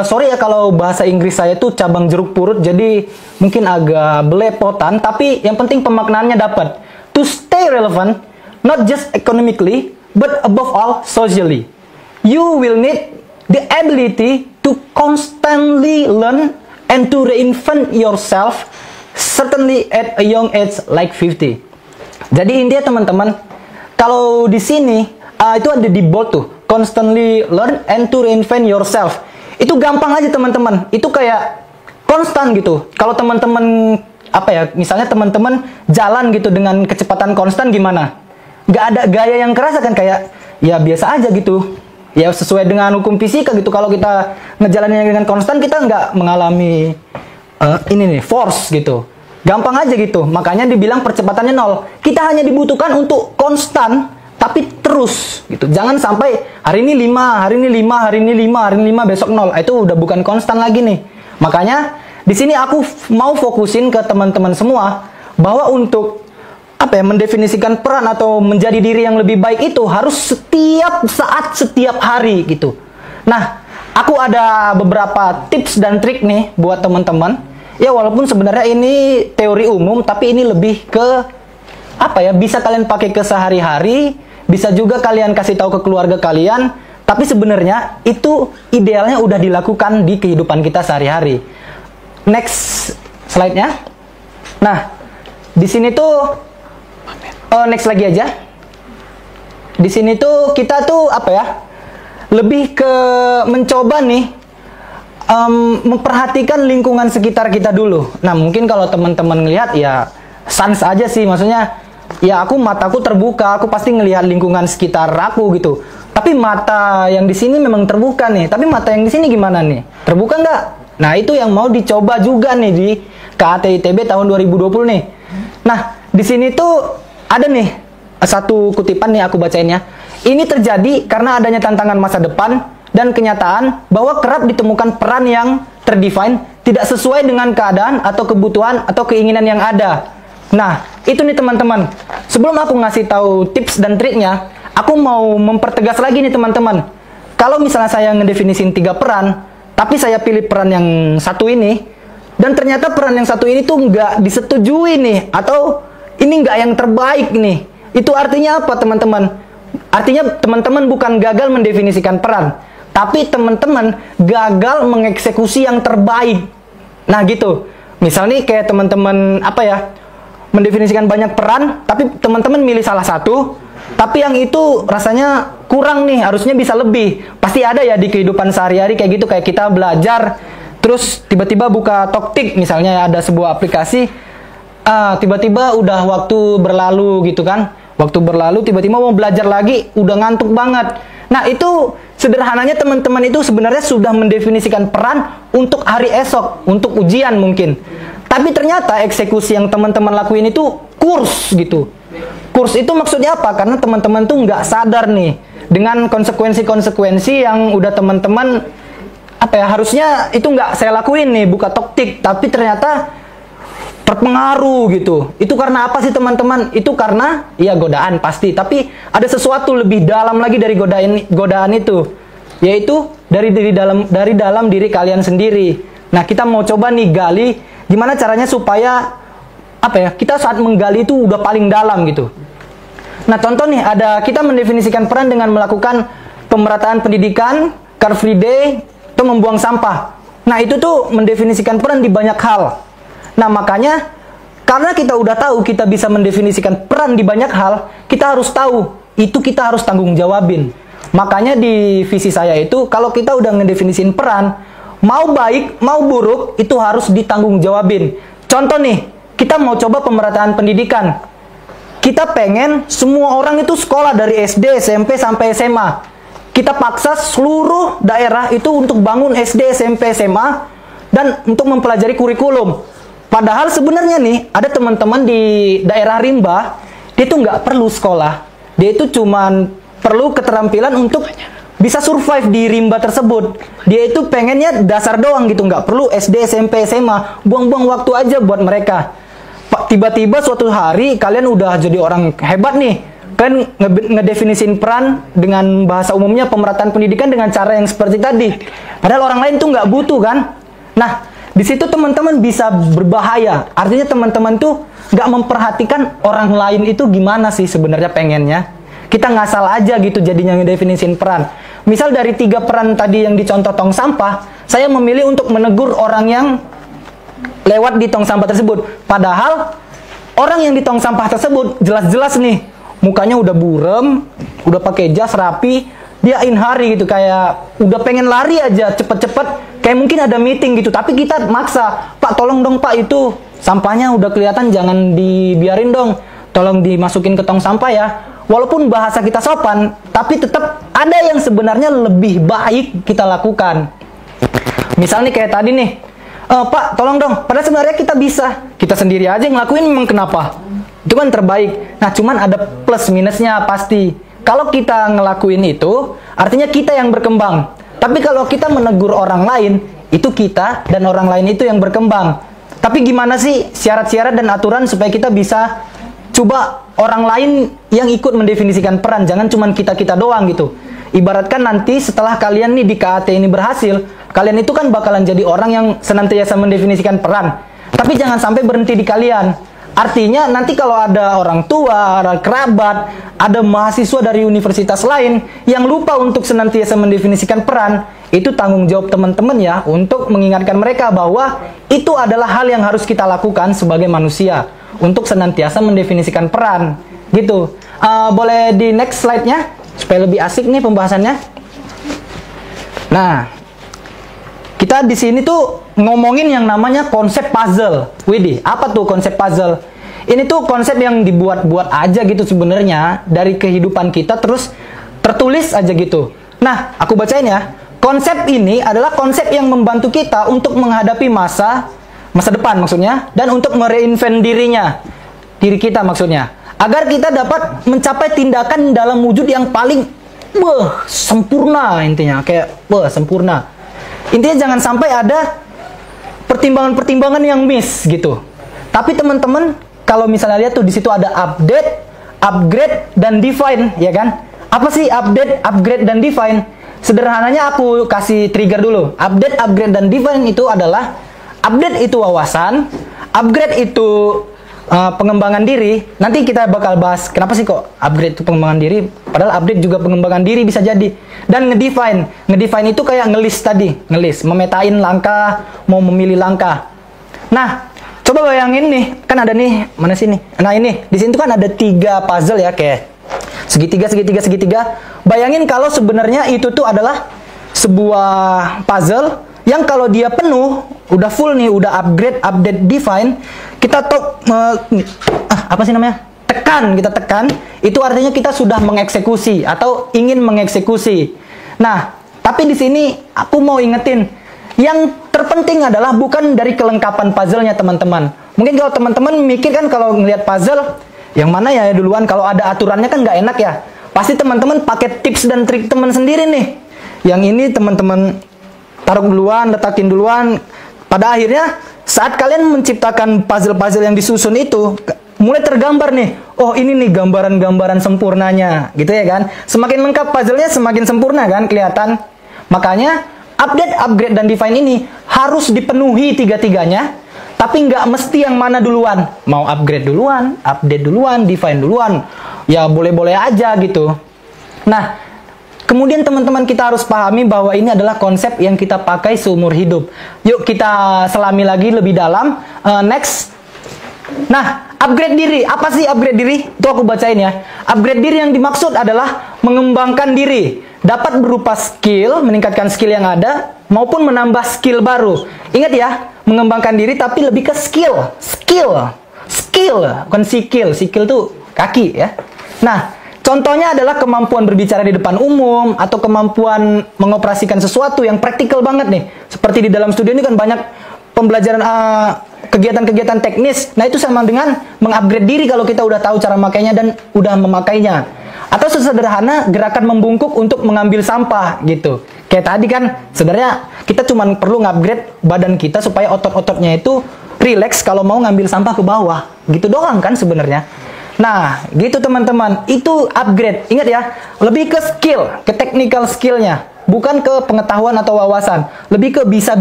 Sorry ya kalau bahasa Inggris saya tuh cabang jeruk purut, jadi mungkin agak belepotan. Tapi yang penting pemaknaannya dapat. To stay relevant, not just economically, but above all socially, you will need the ability to constantly learn and to reinvent yourself, certainly at a young age like 50. Jadi intinya teman-teman, kalau di sini itu ada di bold tuh, constantly learn and to reinvent yourself. Itu gampang aja teman-teman, itu kayak konstan gitu. Kalau teman-teman misalnya teman-teman jalan gitu dengan kecepatan konstan gimana? Nggak ada gaya yang kerasa kan, kayak ya biasa aja gitu. Ya sesuai dengan hukum fisika gitu. Kalau kita ngejalaninnya dengan konstan, kita nggak mengalami force gitu. Gampang aja gitu. Makanya dibilang percepatannya 0. Kita hanya dibutuhkan untuk konstan, tapi terus gitu. Jangan sampai hari ini 5, hari ini 5, hari ini 5, hari ini 5, besok 0. Itu udah bukan konstan lagi nih. Makanya di sini aku mau fokusin ke teman-teman semua bahwa untuk mendefinisikan peran atau menjadi diri yang lebih baik itu harus setiap saat, setiap hari gitu. Nah, aku ada beberapa tips dan trik nih buat teman-teman. Ya walaupun sebenarnya ini teori umum, tapi ini lebih ke bisa kalian pakai ke sehari-hari, bisa juga kalian kasih tahu ke keluarga kalian, tapi sebenarnya itu idealnya udah dilakukan di kehidupan kita sehari-hari. Next slide-nya. Nah, di sini tuh next lagi aja. Di sini tuh kita tuh lebih ke mencoba nih memperhatikan lingkungan sekitar kita dulu. Nah, mungkin kalau teman-teman ngelihat ya sans aja sih, maksudnya ya mataku terbuka, aku pasti ngelihat lingkungan sekitar aku gitu. Tapi mata yang di sini memang terbuka nih, tapi mata yang di sini gimana nih? Terbuka nggak? Nah, itu yang mau dicoba juga nih di KAT ITB tahun 2020 nih. Nah, di sini tuh ada nih satu kutipan nih, aku bacainnya. Ini terjadi karena adanya tantangan masa depan dan kenyataan bahwa kerap ditemukan peran yang terdefine tidak sesuai dengan keadaan atau kebutuhan atau keinginan yang ada. Nah, itu nih teman-teman. Sebelum aku ngasih tahu tips dan triknya, aku mau mempertegas lagi nih teman-teman. Kalau misalnya saya ngedefinisin 3 peran, tapi saya pilih peran yang satu ini, dan ternyata peran yang satu ini tuh nggak disetujui nih, atau ini nggak yang terbaik nih. Itu artinya apa teman-teman? Artinya teman-teman bukan gagal mendefinisikan peran, tapi teman-teman gagal mengeksekusi yang terbaik. Nah gitu. Misal nih kayak teman-teman mendefinisikan banyak peran, tapi teman-teman milih salah satu, tapi yang itu rasanya kurang nih, harusnya bisa lebih. Pasti ada ya di kehidupan sehari-hari kayak gitu, kayak kita belajar, terus tiba-tiba buka Toktik misalnya, ada sebuah aplikasi, tiba-tiba udah waktu berlalu gitu kan, waktu berlalu tiba-tiba mau belajar lagi udah ngantuk banget. Nah itu sederhananya teman-teman itu sebenarnya sudah mendefinisikan peran untuk hari esok, untuk ujian mungkin, tapi ternyata eksekusi yang teman-teman lakuin itu kurs gitu. Kurs itu maksudnya apa? Karena teman-teman tuh nggak sadar nih dengan konsekuensi-konsekuensi yang udah teman-teman harusnya itu nggak saya lakuin nih, buka Toktik, tapi ternyata terpengaruh gitu. Itu karena apa sih teman-teman? Itu karena ya godaan pasti, tapi ada sesuatu lebih dalam lagi dari godaan itu, yaitu dari dalam diri kalian sendiri. Nah, kita mau coba nih gali gimana caranya supaya kita saat menggali itu udah paling dalam gitu. Nah, contoh nih ada kita mendefinisikan peran dengan melakukan pemerataan pendidikan, Car Free Day, atau membuang sampah. Nah, itu tuh mendefinisikan peran di banyak hal. Nah, makanya karena kita udah tahu kita bisa mendefinisikan peran di banyak hal, kita harus tahu itu kita harus tanggung jawabin. Makanya di visi saya itu kalau kita udah ngedefinisin peran, mau baik mau buruk itu harus ditanggung jawabin. Contoh nih, kita mau coba pemerataan pendidikan. Kita pengen semua orang itu sekolah dari SD, SMP sampai SMA. Kita paksa seluruh daerah itu untuk bangun SD, SMP, SMA dan untuk mempelajari kurikulum. Padahal sebenarnya nih, ada teman-teman di daerah rimba, dia tuh nggak perlu sekolah. Dia itu cuman perlu keterampilan untuk bisa survive di rimba tersebut. Dia itu pengennya dasar doang gitu, nggak perlu SD, SMP, SMA. Buang-buang waktu aja buat mereka. Tiba-tiba suatu hari, kalian udah jadi orang hebat nih. Kalian ngedefinisin peran dengan bahasa umumnya pemerataan pendidikan dengan cara yang seperti tadi. Padahal orang lain tuh nggak butuh kan. Nah, di situ teman-teman bisa berbahaya. Artinya teman-teman tuh nggak memperhatikan orang lain itu gimana sih sebenarnya pengennya. Kita ngasal aja gitu jadinya ngedefinisin peran. Misal dari 3 peran tadi yang dicontoh tong sampah, saya memilih untuk menegur orang yang lewat di tong sampah tersebut. Padahal orang yang di tong sampah tersebut jelas-jelas nih mukanya udah burem, udah pakai jas rapi, dia in hari gitu, kayak udah pengen lari aja cepet-cepet, kayak mungkin ada meeting gitu, tapi kita maksa, Pak tolong dong Pak, itu sampahnya udah kelihatan, jangan dibiarin dong, tolong dimasukin ke tong sampah ya. Walaupun bahasa kita sopan, tapi tetap ada yang sebenarnya lebih baik kita lakukan. Misal nih kayak tadi nih, Pak tolong dong, padahal sebenarnya kita bisa, kita sendiri aja ngelakuin, memang kenapa? Itu kan terbaik. Nah cuman ada plus minusnya pasti. Kalau kita ngelakuin itu, artinya kita yang berkembang. Tapi kalau kita menegur orang lain, itu kita dan orang lain itu yang berkembang. Tapi gimana sih syarat-syarat dan aturan supaya kita bisa coba orang lain yang ikut mendefinisikan peran, jangan cuma kita-kita doang gitu. Ibaratkan nanti setelah kalian nih di KAT ini berhasil, kalian itu kan bakalan jadi orang yang senantiasa mendefinisikan peran. Tapi jangan sampai berhenti di kalian. Artinya nanti kalau ada orang tua, ada kerabat, ada mahasiswa dari universitas lain yang lupa untuk senantiasa mendefinisikan peran, itu tanggung jawab teman-teman ya untuk mengingatkan mereka bahwa itu adalah hal yang harus kita lakukan sebagai manusia untuk senantiasa mendefinisikan peran. Gitu. Boleh di next slide-nya supaya lebih asik nih pembahasannya. Nah, kita di sini tuh ngomongin yang namanya konsep puzzle. Widih, apa tuh konsep puzzle? Ini tuh konsep yang dibuat-buat aja gitu sebenarnya dari kehidupan kita, terus tertulis aja gitu. Nah, aku bacain ya. Konsep ini adalah konsep yang membantu kita untuk menghadapi masa depan maksudnya, dan untuk mereinvent diri kita maksudnya, agar kita dapat mencapai tindakan dalam wujud yang paling sempurna intinya, kayak sempurna. Intinya jangan sampai ada pertimbangan-pertimbangan yang miss gitu. Tapi teman-teman kalau misalnya lihat tuh di situ ada update, upgrade, dan define, ya kan? Apa sih update, upgrade, dan define? Sederhananya aku kasih trigger dulu. Update, upgrade, dan define itu adalah update itu wawasan, upgrade itu pengembangan diri. Nanti kita bakal bahas kenapa sih kok upgrade itu pengembangan diri, padahal update juga pengembangan diri bisa jadi. Dan ngedefine itu kayak ngelis tadi, ngelis, memetain langkah, mau memilih langkah. Nah, coba bayangin nih, kan ada nih, mana sih nih? Nah ini, di sini tuh kan ada 3 puzzle ya, kayak segitiga. Bayangin kalau sebenarnya itu tuh adalah sebuah puzzle yang kalau dia penuh, udah full nih, udah upgrade, update, define, kita kita tekan, itu artinya kita sudah mengeksekusi atau ingin mengeksekusi. Nah, tapi di sini aku mau ingetin, yang terpenting adalah bukan dari kelengkapan puzzle-nya teman-teman. Mungkin kalau teman-teman mikir kan kalau ngelihat puzzle, yang mana ya duluan, kalau ada aturannya kan nggak enak ya. Pasti teman-teman pakai tips dan trik teman sendiri nih. Yang ini teman-teman taruh duluan, letakin duluan. Pada akhirnya saat kalian menciptakan puzzle-puzzle yang disusun itu, mulai tergambar nih, oh ini nih gambaran-gambaran sempurnanya, gitu ya kan? Semakin lengkap puzzle-nya, semakin sempurna kan kelihatan. Makanya update, upgrade, dan define ini harus dipenuhi tiga-tiganya, tapi nggak mesti yang mana duluan. Mau upgrade duluan, update duluan, define duluan, ya boleh-boleh aja gitu. Nah, kemudian teman-teman kita harus pahami bahwa ini adalah konsep yang kita pakai seumur hidup. Yuk kita selami lagi lebih dalam. Next. Nah, upgrade diri. Apa sih upgrade diri? Itu aku bacain ya. Upgrade diri yang dimaksud adalah mengembangkan diri. Dapat berupa skill, meningkatkan skill yang ada, maupun menambah skill baru. Ingat ya, mengembangkan diri tapi lebih ke skill. Skill, bukan sikil. Sikil tuh kaki ya. Nah, contohnya adalah kemampuan berbicara di depan umum, atau kemampuan mengoperasikan sesuatu yang praktikal banget nih. Seperti di dalam studio ini kan banyak pembelajaran kegiatan-kegiatan teknis. Nah, itu sama dengan mengupgrade diri kalau kita udah tahu cara makainya dan udah memakainya. Atau sesederhana gerakan membungkuk untuk mengambil sampah gitu. Kayak tadi kan sebenarnya kita cuma perlu ngupgrade badan kita supaya otot-ototnya itu rileks kalau mau ngambil sampah ke bawah. Gitu doang kan sebenarnya. Nah, gitu teman-teman, itu upgrade. Ingat ya, lebih ke skill, ke technical skillnya, bukan ke pengetahuan atau wawasan. Lebih ke bisa.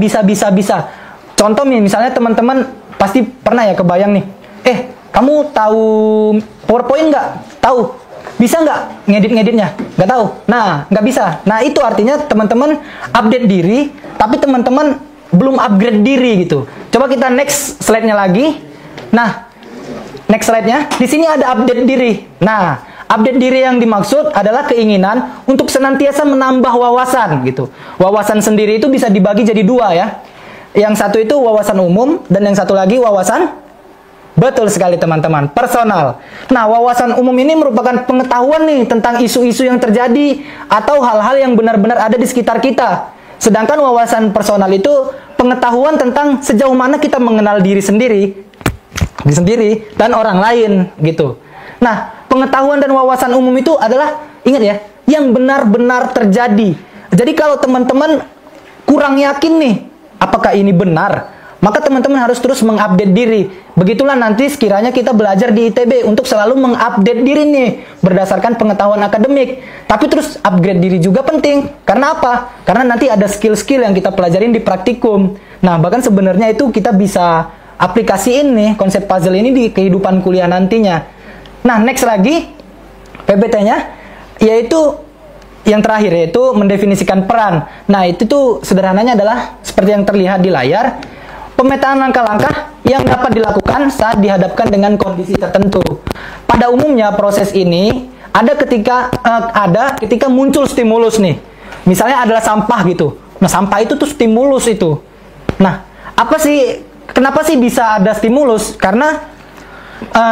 Contoh nih, misalnya teman-teman pasti pernah ya kebayang nih, kamu tahu PowerPoint nggak? Tahu. Bisa nggak ngedit-ngeditnya? Nggak tahu. Nah, nggak bisa. Nah, itu artinya teman-teman update diri, tapi teman-teman belum upgrade diri gitu. Coba kita next slide-nya lagi. Nah, next slide-nya, di sini ada update diri. Nah, Update diri yang dimaksud adalah keinginan untuk senantiasa menambah wawasan gitu. Wawasan sendiri itu bisa dibagi jadi dua ya. Yang satu itu wawasan umum dan yang satu lagi wawasan, betul sekali teman-teman, personal. Nah, wawasan umum ini merupakan pengetahuan nih tentang isu-isu yang terjadi atau hal-hal yang benar-benar ada di sekitar kita. Sedangkan wawasan personal itu pengetahuan tentang sejauh mana kita mengenal diri sendiri dan orang lain gitu. Nah, pengetahuan dan wawasan umum itu adalah, ingat ya, yang benar-benar terjadi. Jadi kalau teman-teman kurang yakin nih, apakah ini benar, maka teman-teman harus terus mengupdate diri. Begitulah nanti sekiranya kita belajar di ITB untuk selalu mengupdate diri nih, berdasarkan pengetahuan akademik. Tapi terus upgrade diri juga penting. Karena apa? Karena nanti ada skill-skill yang kita pelajarin di praktikum. Nah, bahkan sebenarnya itu kita bisa aplikasiin nih konsep puzzle ini di kehidupan kuliah nantinya. Nah, next lagi PPT-nya yaitu yang terakhir, yaitu mendefinisikan peran. Nah, itu tuh sederhananya adalah seperti yang terlihat di layar, pemetaan langkah-langkah yang dapat dilakukan saat dihadapkan dengan kondisi tertentu. Pada umumnya proses ini ada ketika muncul stimulus nih. Misalnya adalah sampah gitu. Nah, sampah itu tuh stimulus itu. Nah, kenapa sih bisa ada stimulus? Karena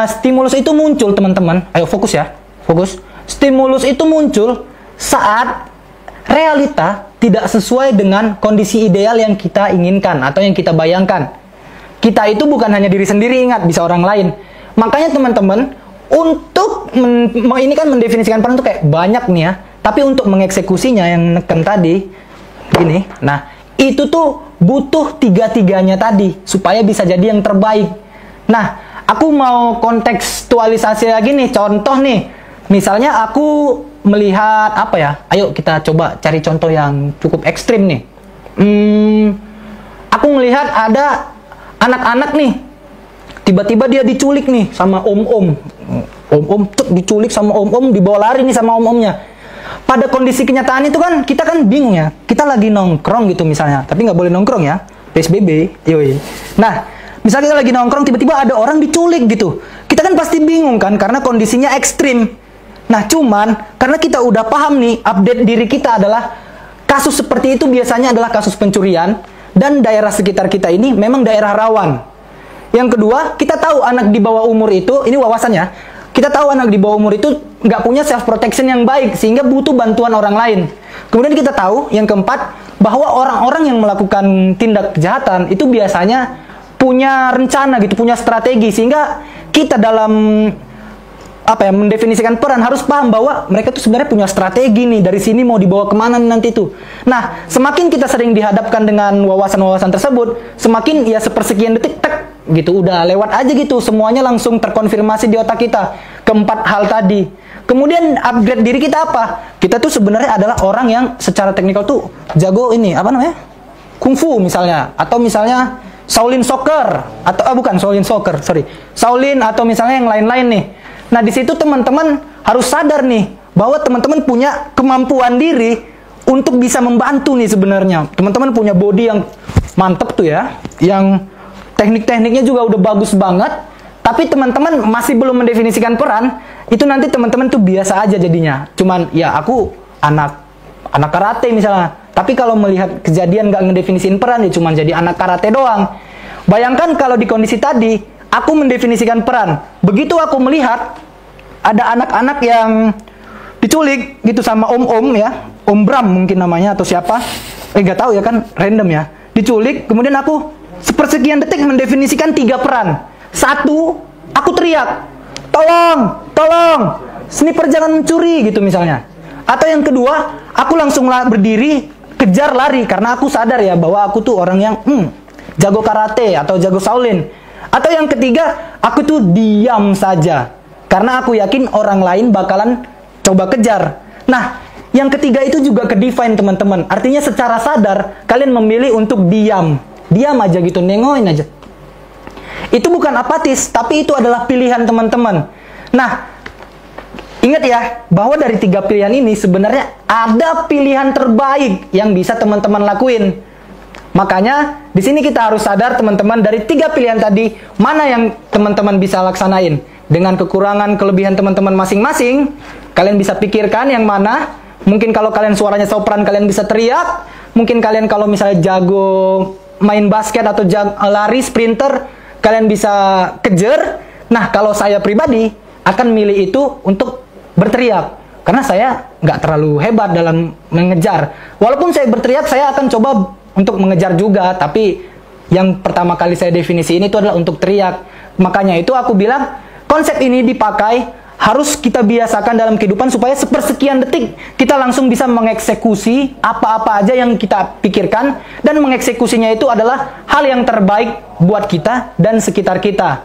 stimulus itu muncul, teman-teman. Ayo fokus ya, fokus. Stimulus itu muncul saat realita tidak sesuai dengan kondisi ideal yang kita inginkan atau yang kita bayangkan. Kita itu bukan hanya diri sendiri, ingat, bisa orang lain. Makanya teman-teman, untuk ini kan mendefinisikan peran itu kayak banyak nih ya. Tapi untuk mengeksekusinya yang neken tadi, gini, nah itu tuh butuh tiga-tiganya tadi supaya bisa jadi yang terbaik. Nah, aku mau kontekstualisasi lagi nih, contoh nih. Misalnya aku melihat apa ya? Ayo kita coba cari contoh yang cukup ekstrim nih. Aku melihat ada anak-anak nih, tiba-tiba dia diculik nih sama om-om. Om-om diculik sama om-om, dibawa lari nih sama om-omnya. Pada kondisi kenyataan itu kan kita kan bingung ya. Kita lagi nongkrong gitu misalnya, tapi nggak boleh nongkrong ya, PSBB. Yoi. Nah, misalnya kita lagi nongkrong, tiba-tiba ada orang diculik gitu. Kita kan pasti bingung kan, karena kondisinya ekstrim. Nah, cuman karena kita udah paham nih, update diri kita adalah kasus seperti itu biasanya adalah kasus pencurian, dan daerah sekitar kita ini memang daerah rawan. Yang kedua, kita tahu anak di bawah umur itu, ini wawasannya, kita tahu anak di bawah umur itu nggak punya self protection yang baik sehingga butuh bantuan orang lain. Kemudian kita tahu yang keempat, bahwa orang-orang yang melakukan tindak kejahatan itu biasanya punya rencana gitu, punya strategi, sehingga kita dalam mendefinisikan peran harus paham bahwa mereka tuh sebenarnya punya strategi nih, dari sini mau dibawa kemana nanti tuh. Nah, semakin kita sering dihadapkan dengan wawasan-wawasan tersebut, semakin ya sepersekian detik tek gitu, udah lewat aja gitu, semuanya langsung terkonfirmasi di otak kita, keempat hal tadi. Kemudian upgrade diri kita apa? Kita tuh sebenarnya adalah orang yang secara teknikal tuh jago ini, kungfu misalnya, atau misalnya Shaolin Soccer, atau bukan Shaolin Soccer, Shaolin, atau misalnya yang lain-lain nih. Nah, di situ teman-teman harus sadar nih bahwa teman-teman punya kemampuan diri untuk bisa membantu nih sebenarnya. Teman-teman punya body yang mantep tuh ya, yang teknik-tekniknya juga udah bagus banget, tapi teman-teman masih belum mendefinisikan peran. Itu nanti teman-teman tuh biasa aja jadinya. Cuman ya aku anak karate misalnya. Tapi kalau melihat kejadian nggak ngedefinisin peran, ya cuman jadi anak karate doang. Bayangkan kalau di kondisi tadi aku mendefinisikan peran. Begitu aku melihat ada anak-anak yang diculik gitu sama om-om ya, Om Bram mungkin namanya atau siapa, nggak tahu ya kan, random ya, diculik. Kemudian aku sepersekian detik mendefinisikan 3 peran. 1, aku teriak, tolong, sniper jangan mencuri gitu misalnya. Atau yang kedua, aku langsung berdiri, kejar lari, karena aku sadar ya bahwa aku tuh orang yang jago karate atau jago Shaolin. Atau yang ketiga, aku tuh diam saja, karena aku yakin orang lain bakalan coba kejar. Nah, yang ketiga itu juga ke-define teman-teman. Artinya secara sadar, kalian memilih untuk diam. Diam aja gitu, nengokin aja. Itu bukan apatis, tapi itu adalah pilihan teman-teman. Nah, ingat ya, bahwa dari 3 pilihan ini sebenarnya ada pilihan terbaik yang bisa teman-teman lakuin. Makanya di sini kita harus sadar teman-teman, dari 3 pilihan tadi mana yang teman-teman bisa laksanain. dengan kekurangan kelebihan teman-teman masing-masing, kalian bisa pikirkan yang mana. Mungkin kalau kalian suaranya sopran, kalian bisa teriak. Mungkin kalian kalau misalnya jago main basket atau lari sprinter, kalian bisa kejar. Nah, kalau saya pribadi akan milih itu untuk berteriak. Karena saya nggak terlalu hebat dalam mengejar. Walaupun saya berteriak, saya akan coba untuk mengejar juga. Tapi yang pertama kali saya definisiin itu adalah untuk teriak. Makanya itu aku bilang, konsep ini dipakai, harus kita biasakan dalam kehidupan supaya sepersekian detik kita langsung bisa mengeksekusi apa-apa aja yang kita pikirkan. Dan mengeksekusinya itu adalah hal yang terbaik buat kita dan sekitar kita.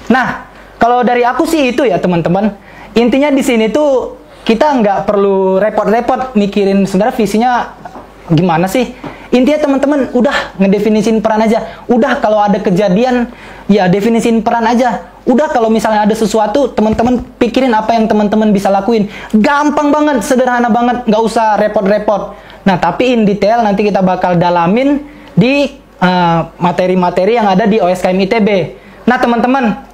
Nah, kalau dari aku sih itu ya teman-teman. Intinya di sini tuh kita nggak perlu repot-repot mikirin sebenarnya visinya gimana sih. Intinya teman-teman udah ngedefinisin peran aja. Udah kalau ada kejadian ya definisin peran aja. Udah kalau misalnya ada sesuatu teman-teman pikirin apa yang teman-teman bisa lakuin. Gampang banget, sederhana banget, nggak usah repot-repot. Nah tapi in detail nanti kita bakal dalamin di materi-materi yang ada di OSKM ITB. Nah teman-teman,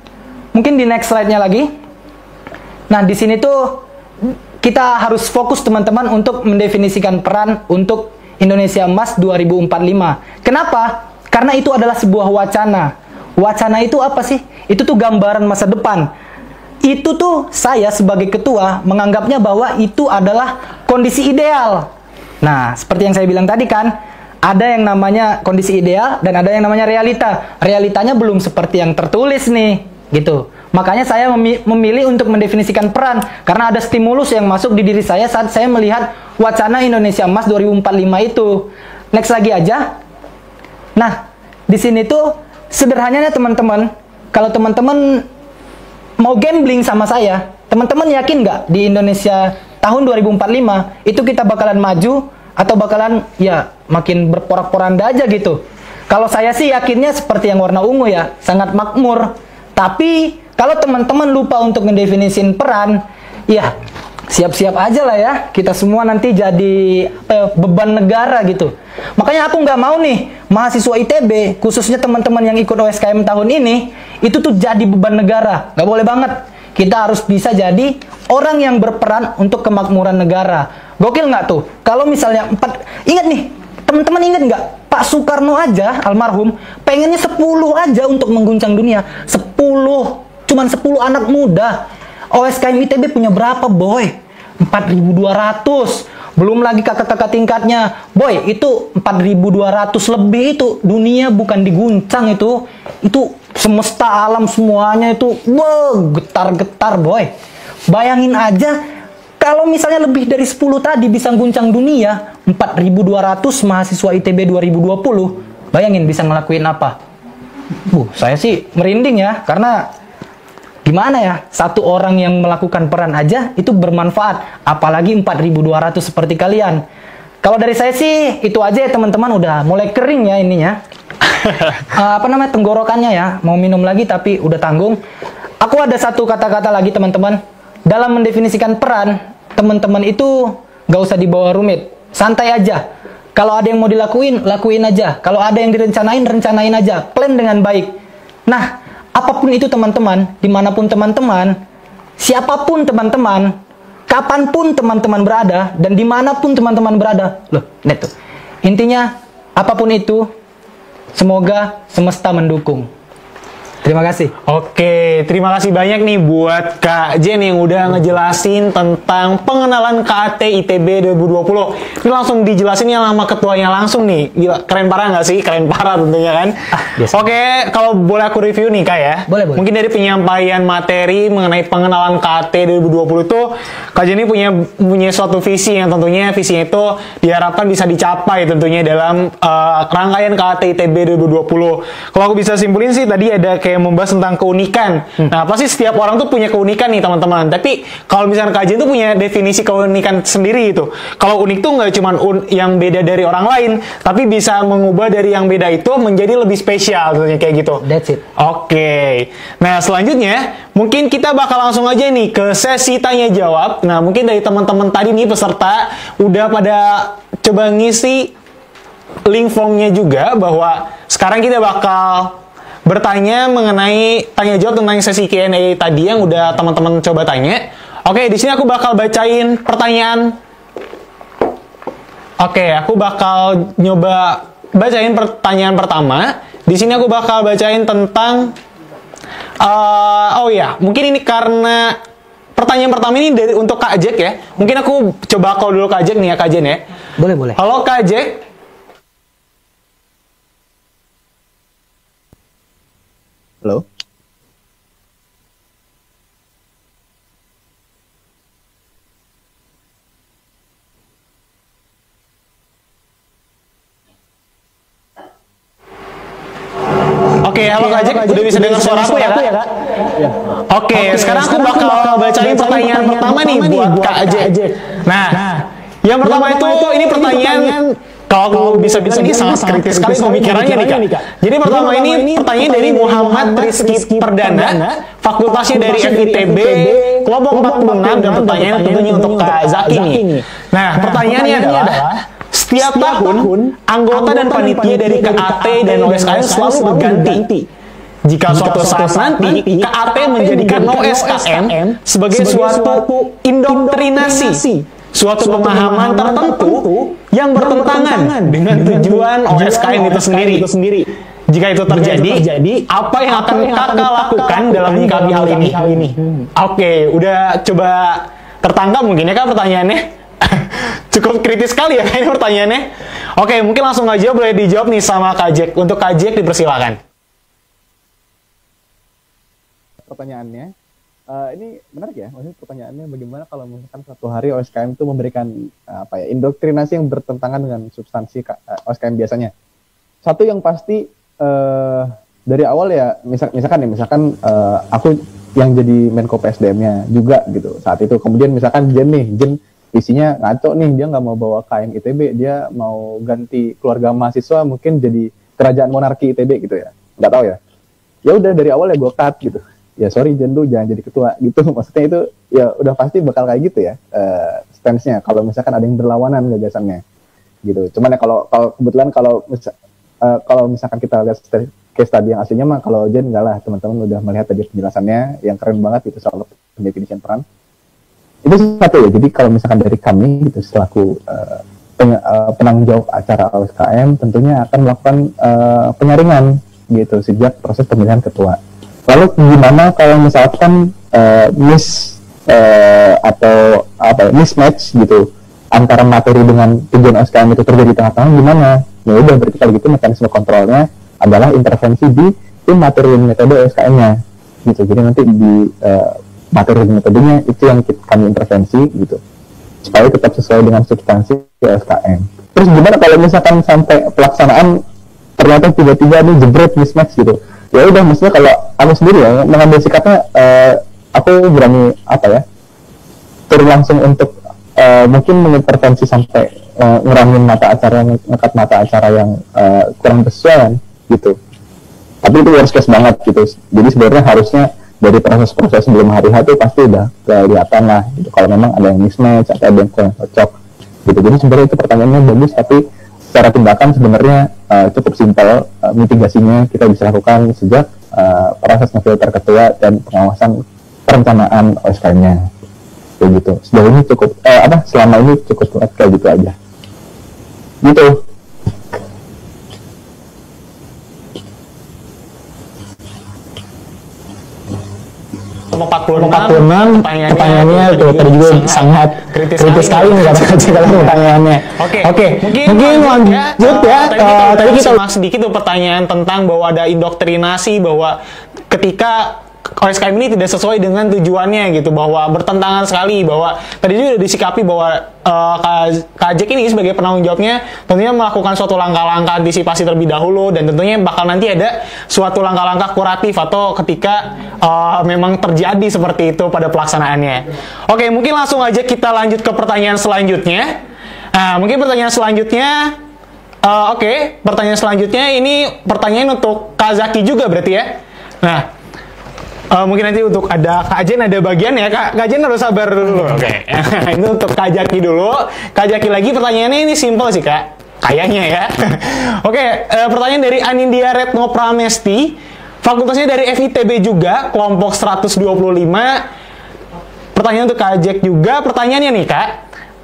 mungkin di next slide-nya lagi. Nah di sini tuh kita harus fokus teman-teman untuk mendefinisikan peran untuk Indonesia Emas 2045. Kenapa? Karena itu adalah sebuah wacana. Wacana itu apa sih? Itu tuh gambaran masa depan. Itu tuh saya sebagai ketua menganggapnya bahwa itu adalah kondisi ideal. Nah, seperti yang saya bilang tadi kan, ada yang namanya kondisi ideal dan ada yang namanya realita. Realitanya belum seperti yang tertulis nih, gitu. Makanya saya memilih untuk mendefinisikan peran karena ada stimulus yang masuk di diri saya saat saya melihat wacana Indonesia Emas 2045 itu. Next lagi aja. Nah, di sini tuh sederhananya teman-teman, kalau teman-teman mau gambling sama saya, teman-teman yakin nggak di Indonesia tahun 2045 itu kita bakalan maju atau bakalan ya makin berporak-poranda aja gitu? Kalau saya sih yakinnya seperti yang warna ungu ya, sangat makmur. Tapi kalau teman-teman lupa untuk mendefinisin peran, ya siap-siap aja lah ya. Kita semua nanti jadi beban negara gitu. Makanya aku nggak mau nih mahasiswa ITB, khususnya teman-teman yang ikut OSKM tahun ini, itu tuh jadi beban negara. Nggak boleh banget. Kita harus bisa jadi orang yang berperan untuk kemakmuran negara. Gokil nggak tuh? Kalau misalnya ingat nih, teman-teman ingat nggak? Pak Soekarno aja, almarhum, pengennya 10 aja untuk mengguncang dunia. 10. Cuman 10 anak muda. OSKM ITB punya berapa, boy? 4.200. Belum lagi kakak-kakak tingkatnya. Boy, itu 4.200 lebih itu. Dunia bukan diguncang itu. Itu semesta alam semuanya itu. Wow, getar-getar, boy. Bayangin aja, kalau misalnya lebih dari 10 tadi bisa guncang dunia, 4.200 mahasiswa ITB 2020. Bayangin bisa ngelakuin apa? Saya sih merinding ya, karena gimana ya, satu orang yang melakukan peran aja itu bermanfaat, apalagi 4.200 seperti kalian. Kalau dari saya sih itu aja ya teman-teman, udah mulai kering ya ininya. Tenggorokannya ya, mau minum lagi tapi udah tanggung. Aku ada satu kata-kata lagi teman-teman. Dalam mendefinisikan peran, teman-teman itu gak usah dibawa rumit, santai aja. Kalau ada yang mau dilakuin, lakuin aja. Kalau ada yang direncanain, rencanain aja. Plan dengan baik. Nah, apapun itu teman-teman, dimanapun teman-teman, siapapun teman-teman, kapanpun teman-teman berada, dan dimanapun teman-teman berada. Loh, net tuh. Intinya, apapun itu, semoga semesta mendukung. Terima kasih. Oke, terima kasih banyak nih buat Kak Jen yang udah ngejelasin tentang pengenalan KAT ITB 2020. Ini langsung dijelasin yang sama ketuanya langsung nih. Gila, keren parah nggak sih? Keren parah tentunya kan? Oke, kalau boleh aku review nih Kak ya. Boleh. Mungkin dari penyampaian materi mengenai pengenalan KAT 2020 itu, Kak Jen ini punya suatu visi yang tentunya visinya itu diharapkan bisa dicapai tentunya dalam rangkaian KAT ITB 2020. Kalau aku bisa simpulin sih tadi ada kayak membahas tentang keunikan. Nah, pasti setiap orang tuh punya keunikan nih teman-teman. Tapi kalau misalnya kajian tuh punya definisi keunikan sendiri itu. Kalau unik tuh nggak cuma yang beda dari orang lain, tapi bisa mengubah dari yang beda itu menjadi lebih spesial, tentunya kayak gitu. That's it. Oke. Nah, selanjutnya mungkin kita bakal langsung aja nih ke sesi tanya jawab. Nah, mungkin dari teman-teman tadi nih peserta udah pada coba ngisi link formnya juga, bahwa sekarang kita bakal bertanya mengenai tanya jawab tentang sesi Q&A tadi yang udah teman-teman coba tanya. Oke, di sini aku bakal bacain pertanyaan. Oke, aku bakal nyoba bacain pertanyaan pertama. Di sini aku bakal bacain tentang oh ya, mungkin ini karena pertanyaan pertama ini dari untuk Kak Jack ya. Mungkin aku coba call dulu Kak Jack nih ya, Kak Jen ya. Boleh, boleh. Halo Kak Jack. Halo. Oke, halo Kak Jack, udah bisa dengar suara aku ya Kak? Oke, sekarang aku bakal bacain pertanyaan pertama nih buat Kak Jack. Nah, yang pertama itu ini pertanyaan kalau bisa-bisa ini sangat kritis sekali pemikirannya nih Kak. Jadi pertama ini pertanyaan dari Muhammad Rizky Perdana, fakultasnya dari FITB, kelompok 46, dan pertanyaannya tentunya untuk Kak Zaki nih. Nah, pertanyaannya adalah, setiap tahun, anggota dan panitia dari KAT dan OSKM selalu berganti. Jika suatu saat nanti, KAT menjadikan OSKM sebagai suatu indoktrinasi, suatu pemahaman tertentu yang bertentangan dengan tujuan OSKM itu sendiri. Jika itu terjadi, apa yang akan kakak lakukan dalam menyikapi hal ini? Oke, udah coba tertangkap mungkin ya Kak pertanyaannya? Cukup kritis sekali ya kayaknya pertanyaannya. Oke, mungkin langsung aja boleh dijawab nih sama Kak Jack. Untuk Kak Jack dipersilakan. Pertanyaannya, ini menarik ya. Maksudnya pertanyaannya bagaimana kalau misalkan suatu hari OSKM itu memberikan indoktrinasi yang bertentangan dengan substansi OSKM biasanya. Satu yang pasti dari awal ya, misalkan aku yang jadi Menko PSDM-nya juga gitu saat itu. Kemudian misalkan Jen isinya ngaco nih, dia nggak mau bawa KM ITB, dia mau ganti keluarga mahasiswa mungkin jadi kerajaan monarki ITB gitu ya, nggak tahu ya. Ya udah dari awal ya gue cut gitu. Ya sorry Jen, lu jangan jadi ketua gitu. Maksudnya itu ya udah pasti bakal kayak gitu ya stance-nya. Kalau misalkan ada yang berlawanan gagasannya gitu. Cuman ya kalau kebetulan kalau misalkan kita lihat case tadi yang aslinya mah kalau Jen enggak lah, teman-teman udah melihat tadi penjelasannya yang keren banget itu soal definition peran. Itu satu ya. Jadi kalau misalkan dari kami gitu selaku penanggung jawab acara OSKM tentunya akan melakukan penyaringan gitu sejak proses pemilihan ketua. Lalu gimana kalau misalkan mismatch gitu antara materi dengan tujuan OSKM itu terjadi di tengah-tengah, gimana? Ya udah berarti kalau gitu mekanisme kontrolnya adalah intervensi di tim materi dan metode OSKM-nya gitu. Jadi nanti di materi dan metodenya itu yang kami intervensi gitu supaya tetap sesuai dengan substansi OSKM. Terus gimana kalau misalkan sampai pelaksanaan ternyata tiba-tiba nih jebret mismatch gitu? Ya udah, maksudnya kalau aku sendiri ya mengambil sikapnya, aku berani turun langsung untuk mungkin mengintervensi sampai ngurangin ngekat mata acara yang kurang bersesuaian gitu. Tapi itu worst case banget gitu. Jadi sebenarnya harusnya dari proses-proses sebelum hari H itu pasti udah kelihatan lah gitu, kalau memang ada yang mismatch atau ada yang kurang cocok gitu. Jadi sebenarnya itu pertanyaannya bagus, tapi secara tindakan sebenarnya cukup simpel. Mitigasinya kita bisa lakukan sejak proses ngefilter ketua dan pengawasan perencanaan OSKM-nya kayak gitu. Sejauh ini cukup selama ini cukup kayak gitu aja gitu. Nomor 46, pertanyaannya tuh tadi juga sangat kritis sekali nih kata pertanyaannya. Oke, mungkin lanjut ya. Tadi kita sedikit tuh pertanyaan tentang bahwa ada indoktrinasi, bahwa ketika OSKM ini tidak sesuai dengan tujuannya gitu, bahwa bertentangan sekali, bahwa tadi juga udah disikapi bahwa Kak Jack ini sebagai penanggung jawabnya tentunya melakukan suatu langkah-langkah antisipasi terlebih dahulu, dan tentunya bakal nanti ada suatu langkah-langkah kuratif atau ketika memang terjadi seperti itu pada pelaksanaannya. Oke, mungkin langsung aja kita lanjut ke pertanyaan selanjutnya. Mungkin pertanyaan selanjutnya, pertanyaan selanjutnya ini pertanyaan untuk Kak Zaki juga berarti ya. Nah, mungkin nanti untuk Kak Jen ada bagian ya, Kak Jen harus sabar dulu. Oke. Ini untuk Kak Jaki dulu. Kak Jaki lagi, pertanyaannya ini simpel sih Kak, kayaknya ya. Oke, pertanyaan dari Anindya Retno Pramesti, Fakultasnya dari FITB juga, kelompok 125. Pertanyaan untuk Kak Jack juga. Pertanyaannya nih Kak,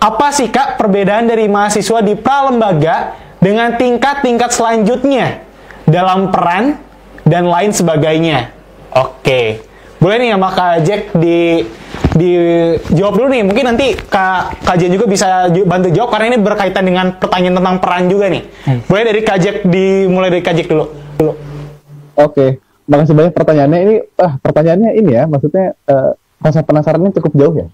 apa sih Kak perbedaan dari mahasiswa di pralembaga dengan tingkat-tingkat selanjutnya dalam peran dan lain sebagainya? Oke, boleh nih sama Kak Jack dijawab dulu nih. Mungkin nanti Kak Jen juga bisa bantu jawab karena ini berkaitan dengan pertanyaan tentang peran juga nih. Boleh dari Kak Jack, dimulai dari Kak Jack dulu. Oke, makasih banyak pertanyaannya. Pertanyaannya ini ya, maksudnya rasa penasarannya cukup jauh ya.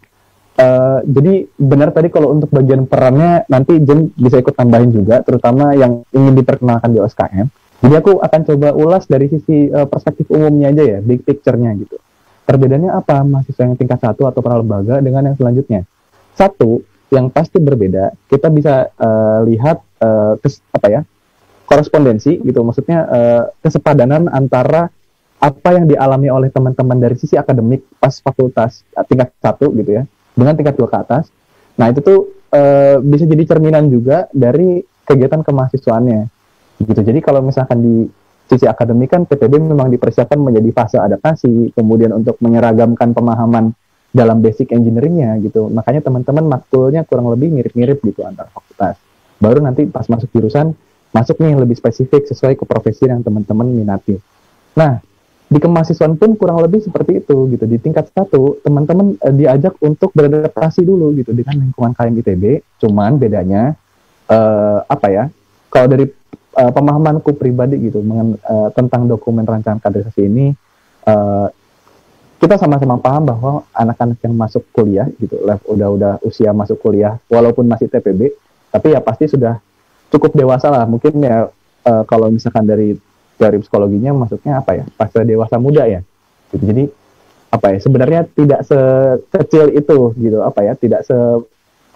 Jadi benar tadi kalau untuk bagian perannya nanti Jen bisa ikut tambahin juga, terutama yang ingin diperkenalkan di OSKM. Jadi aku akan coba ulas dari sisi perspektif umumnya aja ya, big picture-nya gitu. Perbedaannya apa mahasiswa yang tingkat 1 atau pralembaga dengan yang selanjutnya? Satu, yang pasti berbeda, kita bisa lihat korespondensi gitu, maksudnya kesepadanan antara apa yang dialami oleh teman-teman dari sisi akademik pas fakultas tingkat 1 gitu ya, dengan tingkat 2 ke atas. Nah itu tuh bisa jadi cerminan juga dari kegiatan kemahasiswaannya gitu. Jadi kalau misalkan di sisi akademik kan PTB memang dipersiapkan menjadi fase adaptasi, kemudian untuk menyeragamkan pemahaman dalam basic engineering-nya gitu. Makanya teman-teman makulnya kurang lebih mirip-mirip gitu antar fakultas. Baru nanti pas masuk jurusan, masuk nih lebih spesifik sesuai ke profesi yang teman-teman minati. Nah, di kemahasiswaan pun kurang lebih seperti itu gitu. Di tingkat 1, teman-teman diajak untuk beradaptasi dulu gitu dengan lingkungan KM ITB. Cuman bedanya kalau dari pemahamanku pribadi gitu tentang dokumen rancangan kaderisasi ini, kita sama-sama paham bahwa anak-anak yang masuk kuliah gitu, udah usia masuk kuliah walaupun masih TPB, tapi ya pasti sudah cukup dewasa lah. Mungkin ya kalau misalkan dari teori psikologinya masuknya fase dewasa muda ya gitu. Jadi sebenarnya tidak sekecil itu gitu,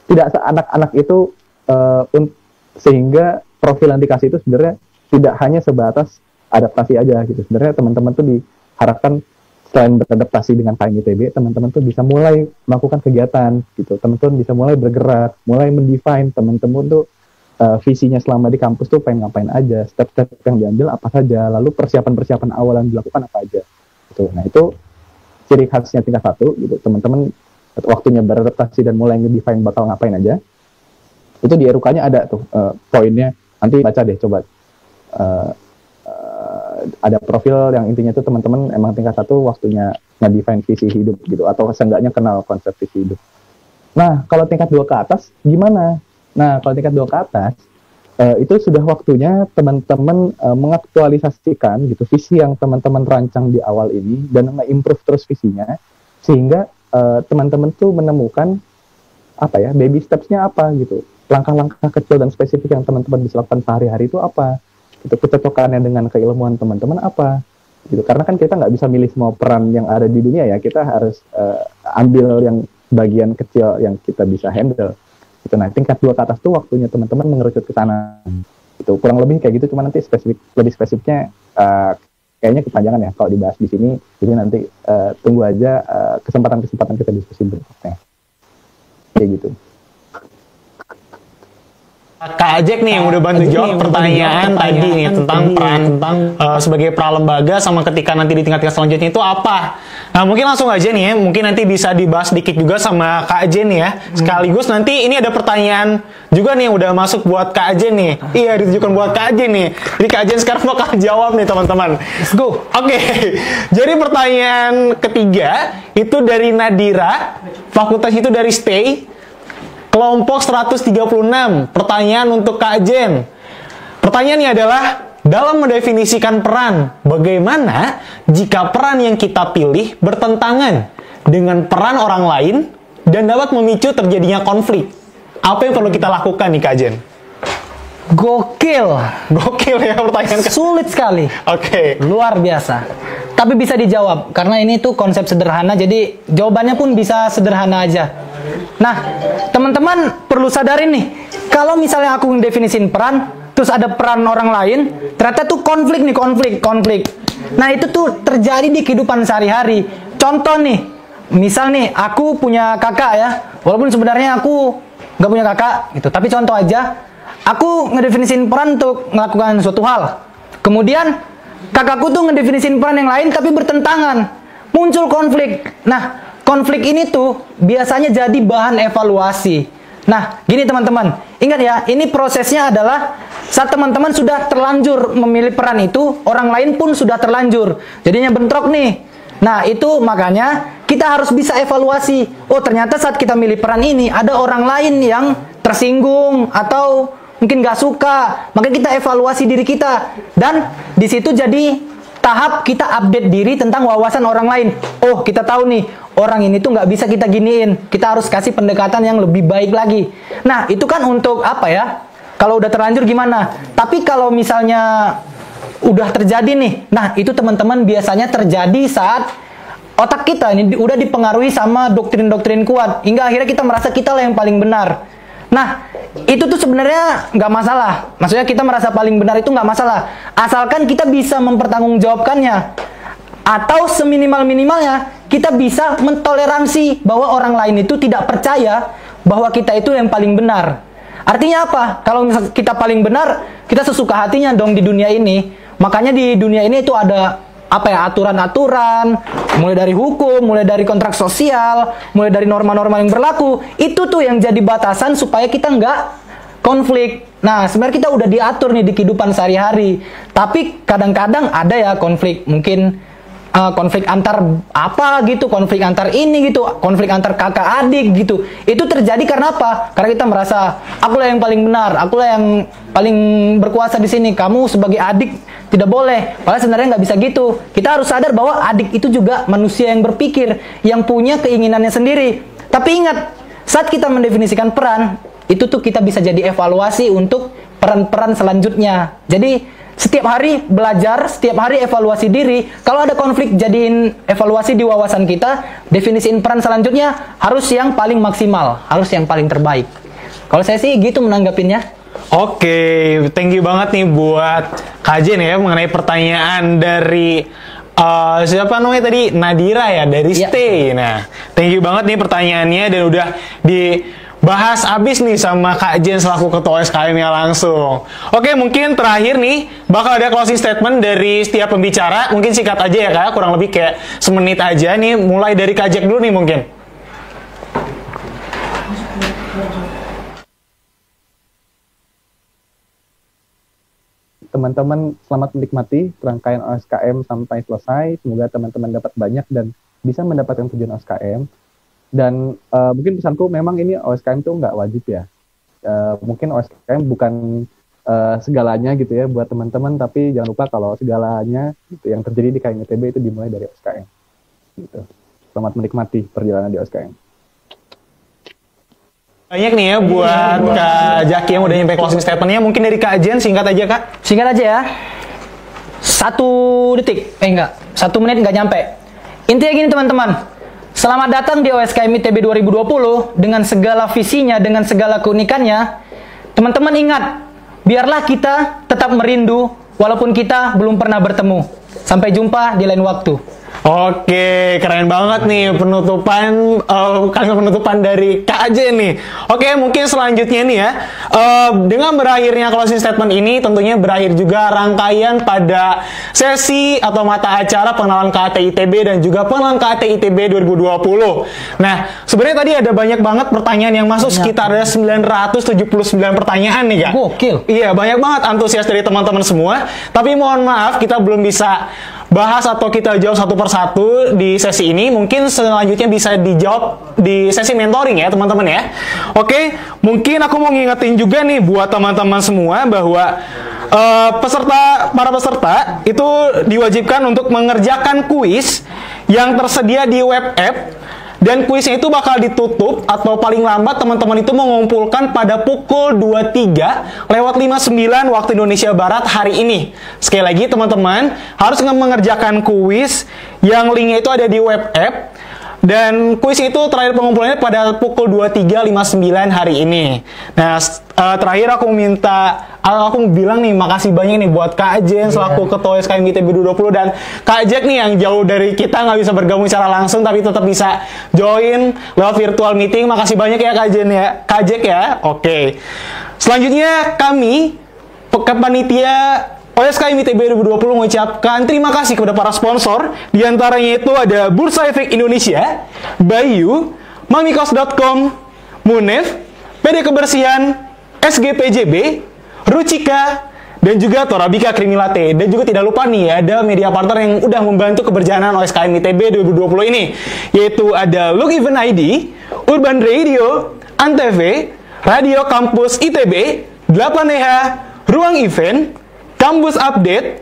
tidak seanak-anak itu sehingga profil yang dikasih itu sebenarnya tidak hanya sebatas adaptasi aja gitu. Sebenarnya teman-teman tuh diharapkan selain beradaptasi dengan KM ITB, teman-teman tuh bisa mulai melakukan kegiatan gitu. Teman-teman bisa mulai bergerak, mulai mendefine teman-teman tuh visinya selama di kampus tuh pengen ngapain aja, step-step yang diambil apa saja, lalu persiapan-persiapan awal yang dilakukan apa aja gitu. Nah itu ciri khasnya tingkat 1 gitu. Teman-teman waktunya beradaptasi dan mulai ngedefine bakal ngapain aja, itu di RUK-nya ada tuh poinnya. Nanti baca deh coba, ada profil yang intinya tuh teman-teman emang tingkat 1 waktunya nge-define visi hidup gitu, atau seenggaknya kenal konsep visi hidup. Nah kalau tingkat 2 ke atas gimana? Nah kalau tingkat 2 ke atas itu sudah waktunya teman-teman mengaktualisasikan gitu visi yang teman-teman rancang di awal ini dan nge-improve terus visinya, sehingga teman-teman tuh menemukan baby steps-nya apa gitu. Langkah-langkah kecil dan spesifik yang teman-teman bisa lakukan sehari-hari itu apa gitu, kecocokannya dengan keilmuan teman-teman apa gitu. Karena kan kita nggak bisa milih semua peran yang ada di dunia ya, kita harus ambil yang bagian kecil yang kita bisa handle gitu. Nah tingkat 2 ke atas tuh waktunya teman-teman mengerucut ke sana gitu, kurang lebih kayak gitu. Cuma nanti lebih spesifiknya kayaknya kepanjangan ya kalau dibahas di sini, jadi nanti tunggu aja kesempatan-kesempatan kita diskusi berikutnya kayak gitu. Kak Jack nih yang udah bantu jawab pertanyaan tadi nih tentang peran sebagai pralembaga sama ketika nanti di tingkat selanjutnya itu apa. Nah mungkin langsung aja nih ya, mungkin nanti bisa dibahas sedikit juga sama Kak Jen nih ya. Sekaligus nanti ini ada pertanyaan juga nih yang udah masuk buat Kak Jen nih. Iya, ditujukan buat Kak Jen nih. Jadi Kak Jen sekarang bakal jawab nih teman-teman. Let's go. Oke, jadi pertanyaan ketiga itu dari Nadira, fakultas itu dari Stay. Kelompok 136, pertanyaan untuk Kak Jen. Pertanyaannya adalah, dalam mendefinisikan peran, bagaimana jika peran yang kita pilih bertentangan dengan peran orang lain dan dapat memicu terjadinya konflik? Apa yang perlu kita lakukan nih Kak Jen? Gokil. Gokil ya pertanyaan. Sulit sekali. Oke. Luar biasa. Tapi bisa dijawab, karena ini tuh konsep sederhana, jadi jawabannya pun bisa sederhana aja. Nah, teman-teman perlu sadarin nih, kalau misalnya aku ngedefinisin peran, terus ada peran orang lain, ternyata tuh konflik. Nah, itu tuh terjadi di kehidupan sehari-hari. Contoh nih, misal nih, aku punya kakak ya, walaupun sebenarnya aku nggak punya kakak, gitu. Tapi contoh aja, aku ngedefinisin peran untuk melakukan suatu hal. Kemudian, kakakku tuh ngedefinisin peran yang lain tapi bertentangan. Muncul konflik. Nah, konflik ini tuh biasanya jadi bahan evaluasi. Nah, gini teman-teman, ingat ya, ini prosesnya adalah saat teman-teman sudah terlanjur memilih peran itu, orang lain pun sudah terlanjur. Jadinya bentrok nih. Nah, itu makanya kita harus bisa evaluasi. Oh, ternyata saat kita milih peran ini, ada orang lain yang tersinggung atau mungkin nggak suka. Maka kita evaluasi diri kita. Dan di situ jadi tahap kita update diri tentang wawasan orang lain. Oh, kita tahu nih, orang ini tuh nggak bisa kita giniin. Kita harus kasih pendekatan yang lebih baik lagi. Nah, itu kan untuk apa ya? Kalau udah terlanjur gimana? Tapi kalau misalnya udah terjadi nih, nah itu teman-teman biasanya terjadi saat otak kita ini udah dipengaruhi sama doktrin-doktrin kuat. Hingga akhirnya kita merasa kita lah yang paling benar. Nah, itu tuh sebenarnya nggak masalah. Maksudnya kita merasa paling benar itu nggak masalah. Asalkan kita bisa mempertanggungjawabkannya. Atau seminimal-minimalnya kita bisa mentoleransi bahwa orang lain itu tidak percaya bahwa kita itu yang paling benar. Artinya apa? Kalau misalnya kita paling benar, kita sesuka hatinya dong di dunia ini. Makanya di dunia ini itu ada apa ya, aturan-aturan, mulai dari hukum, mulai dari kontrak sosial, mulai dari norma-norma yang berlaku. Itu tuh yang jadi batasan supaya kita nggak konflik. Nah, sebenarnya kita udah diatur nih di kehidupan sehari-hari. Tapi kadang-kadang ada ya konflik, mungkin konflik antar apa gitu, konflik antar ini gitu, konflik antar kakak adik gitu. Itu terjadi karena apa? Karena kita merasa akulah yang paling benar, akulah yang paling berkuasa di sini. Kamu sebagai adik tidak boleh. Padahal sebenarnya nggak bisa gitu. Kita harus sadar bahwa adik itu juga manusia yang berpikir, yang punya keinginannya sendiri. Tapi ingat, saat kita mendefinisikan peran, itu tuh kita bisa jadi evaluasi untuk peran-peran selanjutnya. Jadi setiap hari belajar, setiap hari evaluasi diri. Kalau ada konflik, jadiin evaluasi di wawasan kita. Definisiin peran selanjutnya harus yang paling maksimal, harus yang paling terbaik. Kalau saya sih gitu menanggapinnya. Oke, thank you banget nih buat Kak Jen ya mengenai pertanyaan dari siapa namanya tadi, Nadira ya, dari Iya. Stay. Nah, thank you banget nih pertanyaannya dan udah dibahas abis nih sama Kak Jen selaku ketua SKM-nya langsung. Oke, mungkin terakhir nih bakal ada closing statement dari setiap pembicara. Mungkin singkat aja ya Kak, kurang lebih kayak semenit aja nih. Mulai dari Kak Jack dulu nih mungkin. Teman-teman selamat menikmati rangkaian OSKM sampai selesai. Semoga teman-teman dapat banyak dan bisa mendapatkan tujuan OSKM. Dan mungkin pesanku memang ini OSKM itu nggak wajib ya. Mungkin OSKM bukan segalanya gitu ya buat teman-teman, tapi jangan lupa kalau segalanya gitu, yang terjadi di KMITB itu dimulai dari OSKM. Gitu. Selamat menikmati perjalanan di OSKM. Banyak nih ya buat Kak Jaki yang udah nyampe closing statement-nya. Mungkin dari Kak Jen, singkat aja Kak. Singkat aja ya. 1 detik, enggak, 1 menit nggak nyampe. Intinya gini teman-teman, selamat datang di OSKM ITB 2020 dengan segala visinya, dengan segala keunikannya. Teman-teman ingat, biarlah kita tetap merindu walaupun kita belum pernah bertemu. Sampai jumpa di lain waktu. Oke, keren banget nih penutupan kalimat penutupan dari Kak Jen nih. Oke, mungkin selanjutnya nih ya, dengan berakhirnya closing statement ini tentunya berakhir juga rangkaian pada sesi atau mata acara pengenalan KAT ITB dan juga pengenalan KAT ITB 2020. Nah, sebenarnya tadi ada banyak banget pertanyaan yang masuk, sekitar ada 979 pertanyaan nih Kak. Gokil. Iya, banyak banget antusias dari teman-teman semua. Tapi mohon maaf, kita belum bisa bahas atau kita jawab satu persatu di sesi ini. Mungkin selanjutnya bisa dijawab di sesi mentoring ya teman-teman ya. Oke, mungkin aku mau ngingetin juga nih buat teman-teman semua bahwa para peserta itu diwajibkan untuk mengerjakan kuis yang tersedia di web app. Dan kuisnya itu bakal ditutup atau paling lambat teman-teman itu mengumpulkan pada pukul 23:59 waktu Indonesia Barat hari ini. Sekali lagi teman-teman harus mengerjakan kuis yang linknya itu ada di web app. Dan kuis itu terakhir pengumpulannya pada pukul 23:59 hari ini. Nah, terakhir aku bilang nih makasih banyak nih buat Kak Jen selaku ketua SKM ITB 2020 dan Kak Jack nih yang jauh dari kita nggak bisa bergabung secara langsung tapi tetap bisa join lewat virtual meeting. Makasih banyak ya Kak Jen ya, Kak Jack ya. Oke. Selanjutnya kami panitia OSKM ITB 2020 mengucapkan terima kasih kepada para sponsor. Di antaranya itu ada Bursa Efek Indonesia, Bayu, Mamikos.com, Munef, PD Kebersihan, SGPJB, Rucika, dan juga Torabika Krimilate. Dan juga tidak lupa nih, ada media partner yang udah membantu keberjalanan OSKM ITB 2020 ini, yaitu ada Look Event ID, Urban Radio, Antv, Radio Kampus ITB, 8EH, Ruang Event, Kampus Update,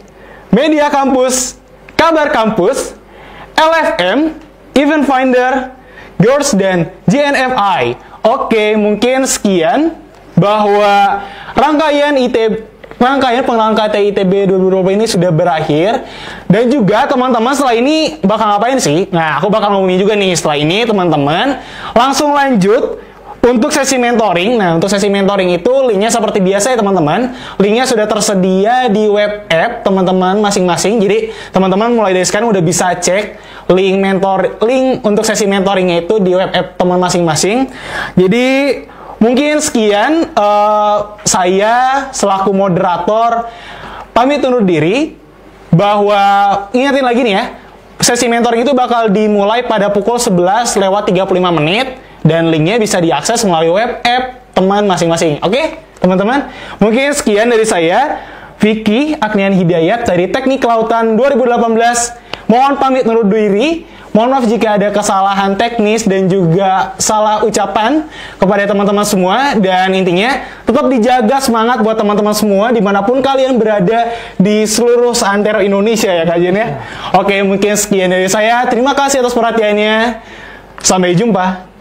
Media Kampus, Kabar Kampus, LFM, Event Finder, Girls, dan JNFI. Oke, mungkin sekian bahwa rangkaian pengenalan KTI ITB 2020 ini sudah berakhir. Dan juga teman-teman setelah ini bakal ngapain sih? Nah, aku bakal ngomongin juga nih setelah ini teman-teman langsung lanjut untuk sesi mentoring. Nah, untuk sesi mentoring itu linknya seperti biasa ya teman-teman. Linknya sudah tersedia di web app teman-teman masing-masing. Jadi teman-teman mulai dari sekarang udah bisa cek link untuk sesi mentoringnya itu di web app teman masing-masing. Jadi mungkin sekian saya selaku moderator pamit undur diri, bahwa ingatin lagi nih ya, sesi mentoring itu bakal dimulai pada pukul 11 lewat 35 menit. Dan linknya bisa diakses melalui web app teman masing-masing. Oke, teman-teman? Mungkin sekian dari saya, Vicky Agnian Hidayat dari Teknik Kelautan 2018. Mohon pamit undur diri. Mohon maaf jika ada kesalahan teknis dan juga salah ucapan kepada teman-teman semua. Dan intinya, tetap dijaga semangat buat teman-teman semua dimanapun kalian berada di seluruh seantero Indonesia ya Kak Jen ya. Oke, mungkin sekian dari saya. Terima kasih atas perhatiannya. Sampai jumpa.